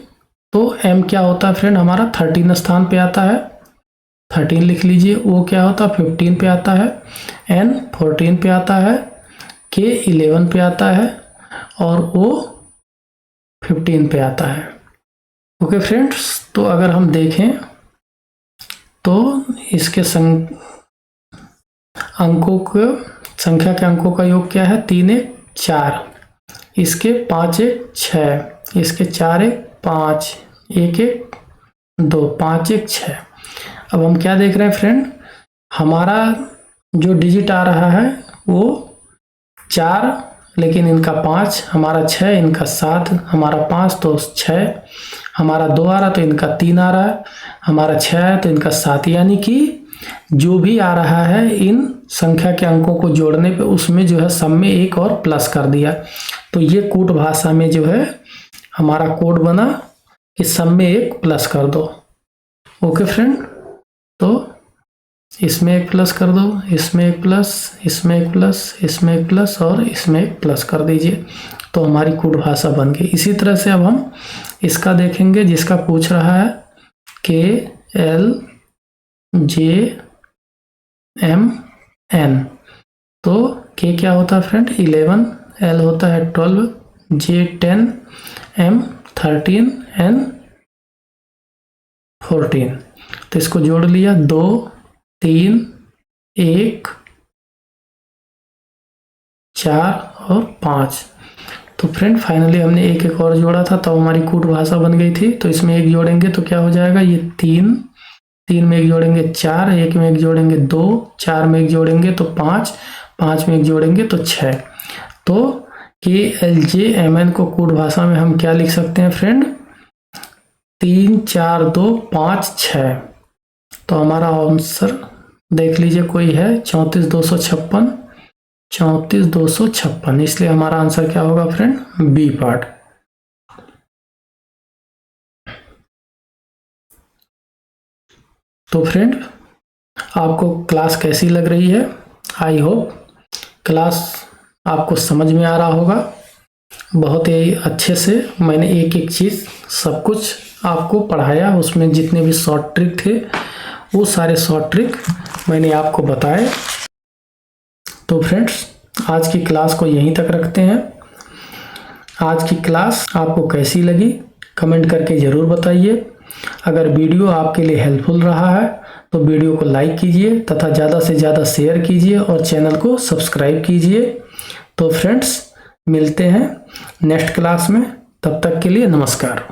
तो M क्या होता है फ्रेंड, हमारा 13 स्थान पे आता है, 13 लिख लीजिए। O क्या होता है, 15 पे आता है। N 14 पे आता है। K 11 पे आता है और O 15 पे आता है। ओके फ्रेंड्स, तो अगर हम देखें तो इसके अंकों को, संख्या के अंकों का योग क्या है, 3 1 4, इसके 5 1 6, इसके 4 1 5, 1 1 2, 5 1 6। अब हम क्या देख रहे हैं फ्रेंड, हमारा जो डिजिट आ रहा है वो 4, लेकिन इनका 5, हमारा 6, इनका 7, हमारा 5 तो 6, हमारा 2 आ रहा तो इनका 3 आ रहा है, हमारा 6 है तो इनका 7, यानी कि जो भी आ रहा है इन संख्या के अंकों को जोड़ने पे उसमें जो है सब में एक और प्लस कर दिया। तो ये कूट भाषा में जो है हमारा कोड बना कि सब में एक प्लस कर दो। ओके फ्रेंड, तो इसमें एक प्लस कर दो, इसमें एक प्लस, इसमें एक प्लस, इसमें एक प्लस और इसमें एक प्लस कर दीजिए, तो हमारी कूट भाषा बन गई। इसी तरह से अब हम इसका देखेंगे जिसका पूछ रहा है KLJMN। तो K क्या होता है फ्रेंड, 11, L होता है 12, J 10, M 13, N 14। तो इसको जोड़ लिया, 2 3 1 4 और 5। तो फ्रेंड फाइनली हमने एक और जोड़ा था तो हमारी कूट भाषा बन गई थी। तो इसमें एक जोड़ेंगे तो क्या हो जाएगा, ये 3 में एक जोड़ेंगे 4, 1 में एक जोड़ेंगे 2, 4 में एक जोड़ेंगे तो 5, 5 में एक जोड़ेंगे तो 6। तो KLJMN को कूट भाषा में हम क्या लिख सकते हैं फ्रेंड, 3 4 2 5 6। तो हमारा आंसर देख लीजिए कोई है 34,256, 34,256, इसलिए हमारा आंसर क्या होगा फ्रेंड, बी पार्ट। तो फ्रेंड आपको क्लास कैसी लग रही है, आई होप क्लास आपको समझ में आ रहा होगा। बहुत ही अच्छे से मैंने एक एक चीज़ सब कुछ आपको पढ़ाया, उसमें जितने भी शॉर्ट ट्रिक थे वो सारे शॉर्ट ट्रिक मैंने आपको बताए। तो फ्रेंड्स आज की क्लास को यहीं तक रखते हैं। आज की क्लास आपको कैसी लगी कमेंट करके ज़रूर बताइए। अगर वीडियो आपके लिए हेल्पफुल रहा है तो वीडियो को लाइक कीजिए तथा ज़्यादा से ज़्यादा शेयर कीजिए और चैनल को सब्सक्राइब कीजिए। तो फ्रेंड्स मिलते हैं नेक्स्ट क्लास में, तब तक के लिए नमस्कार।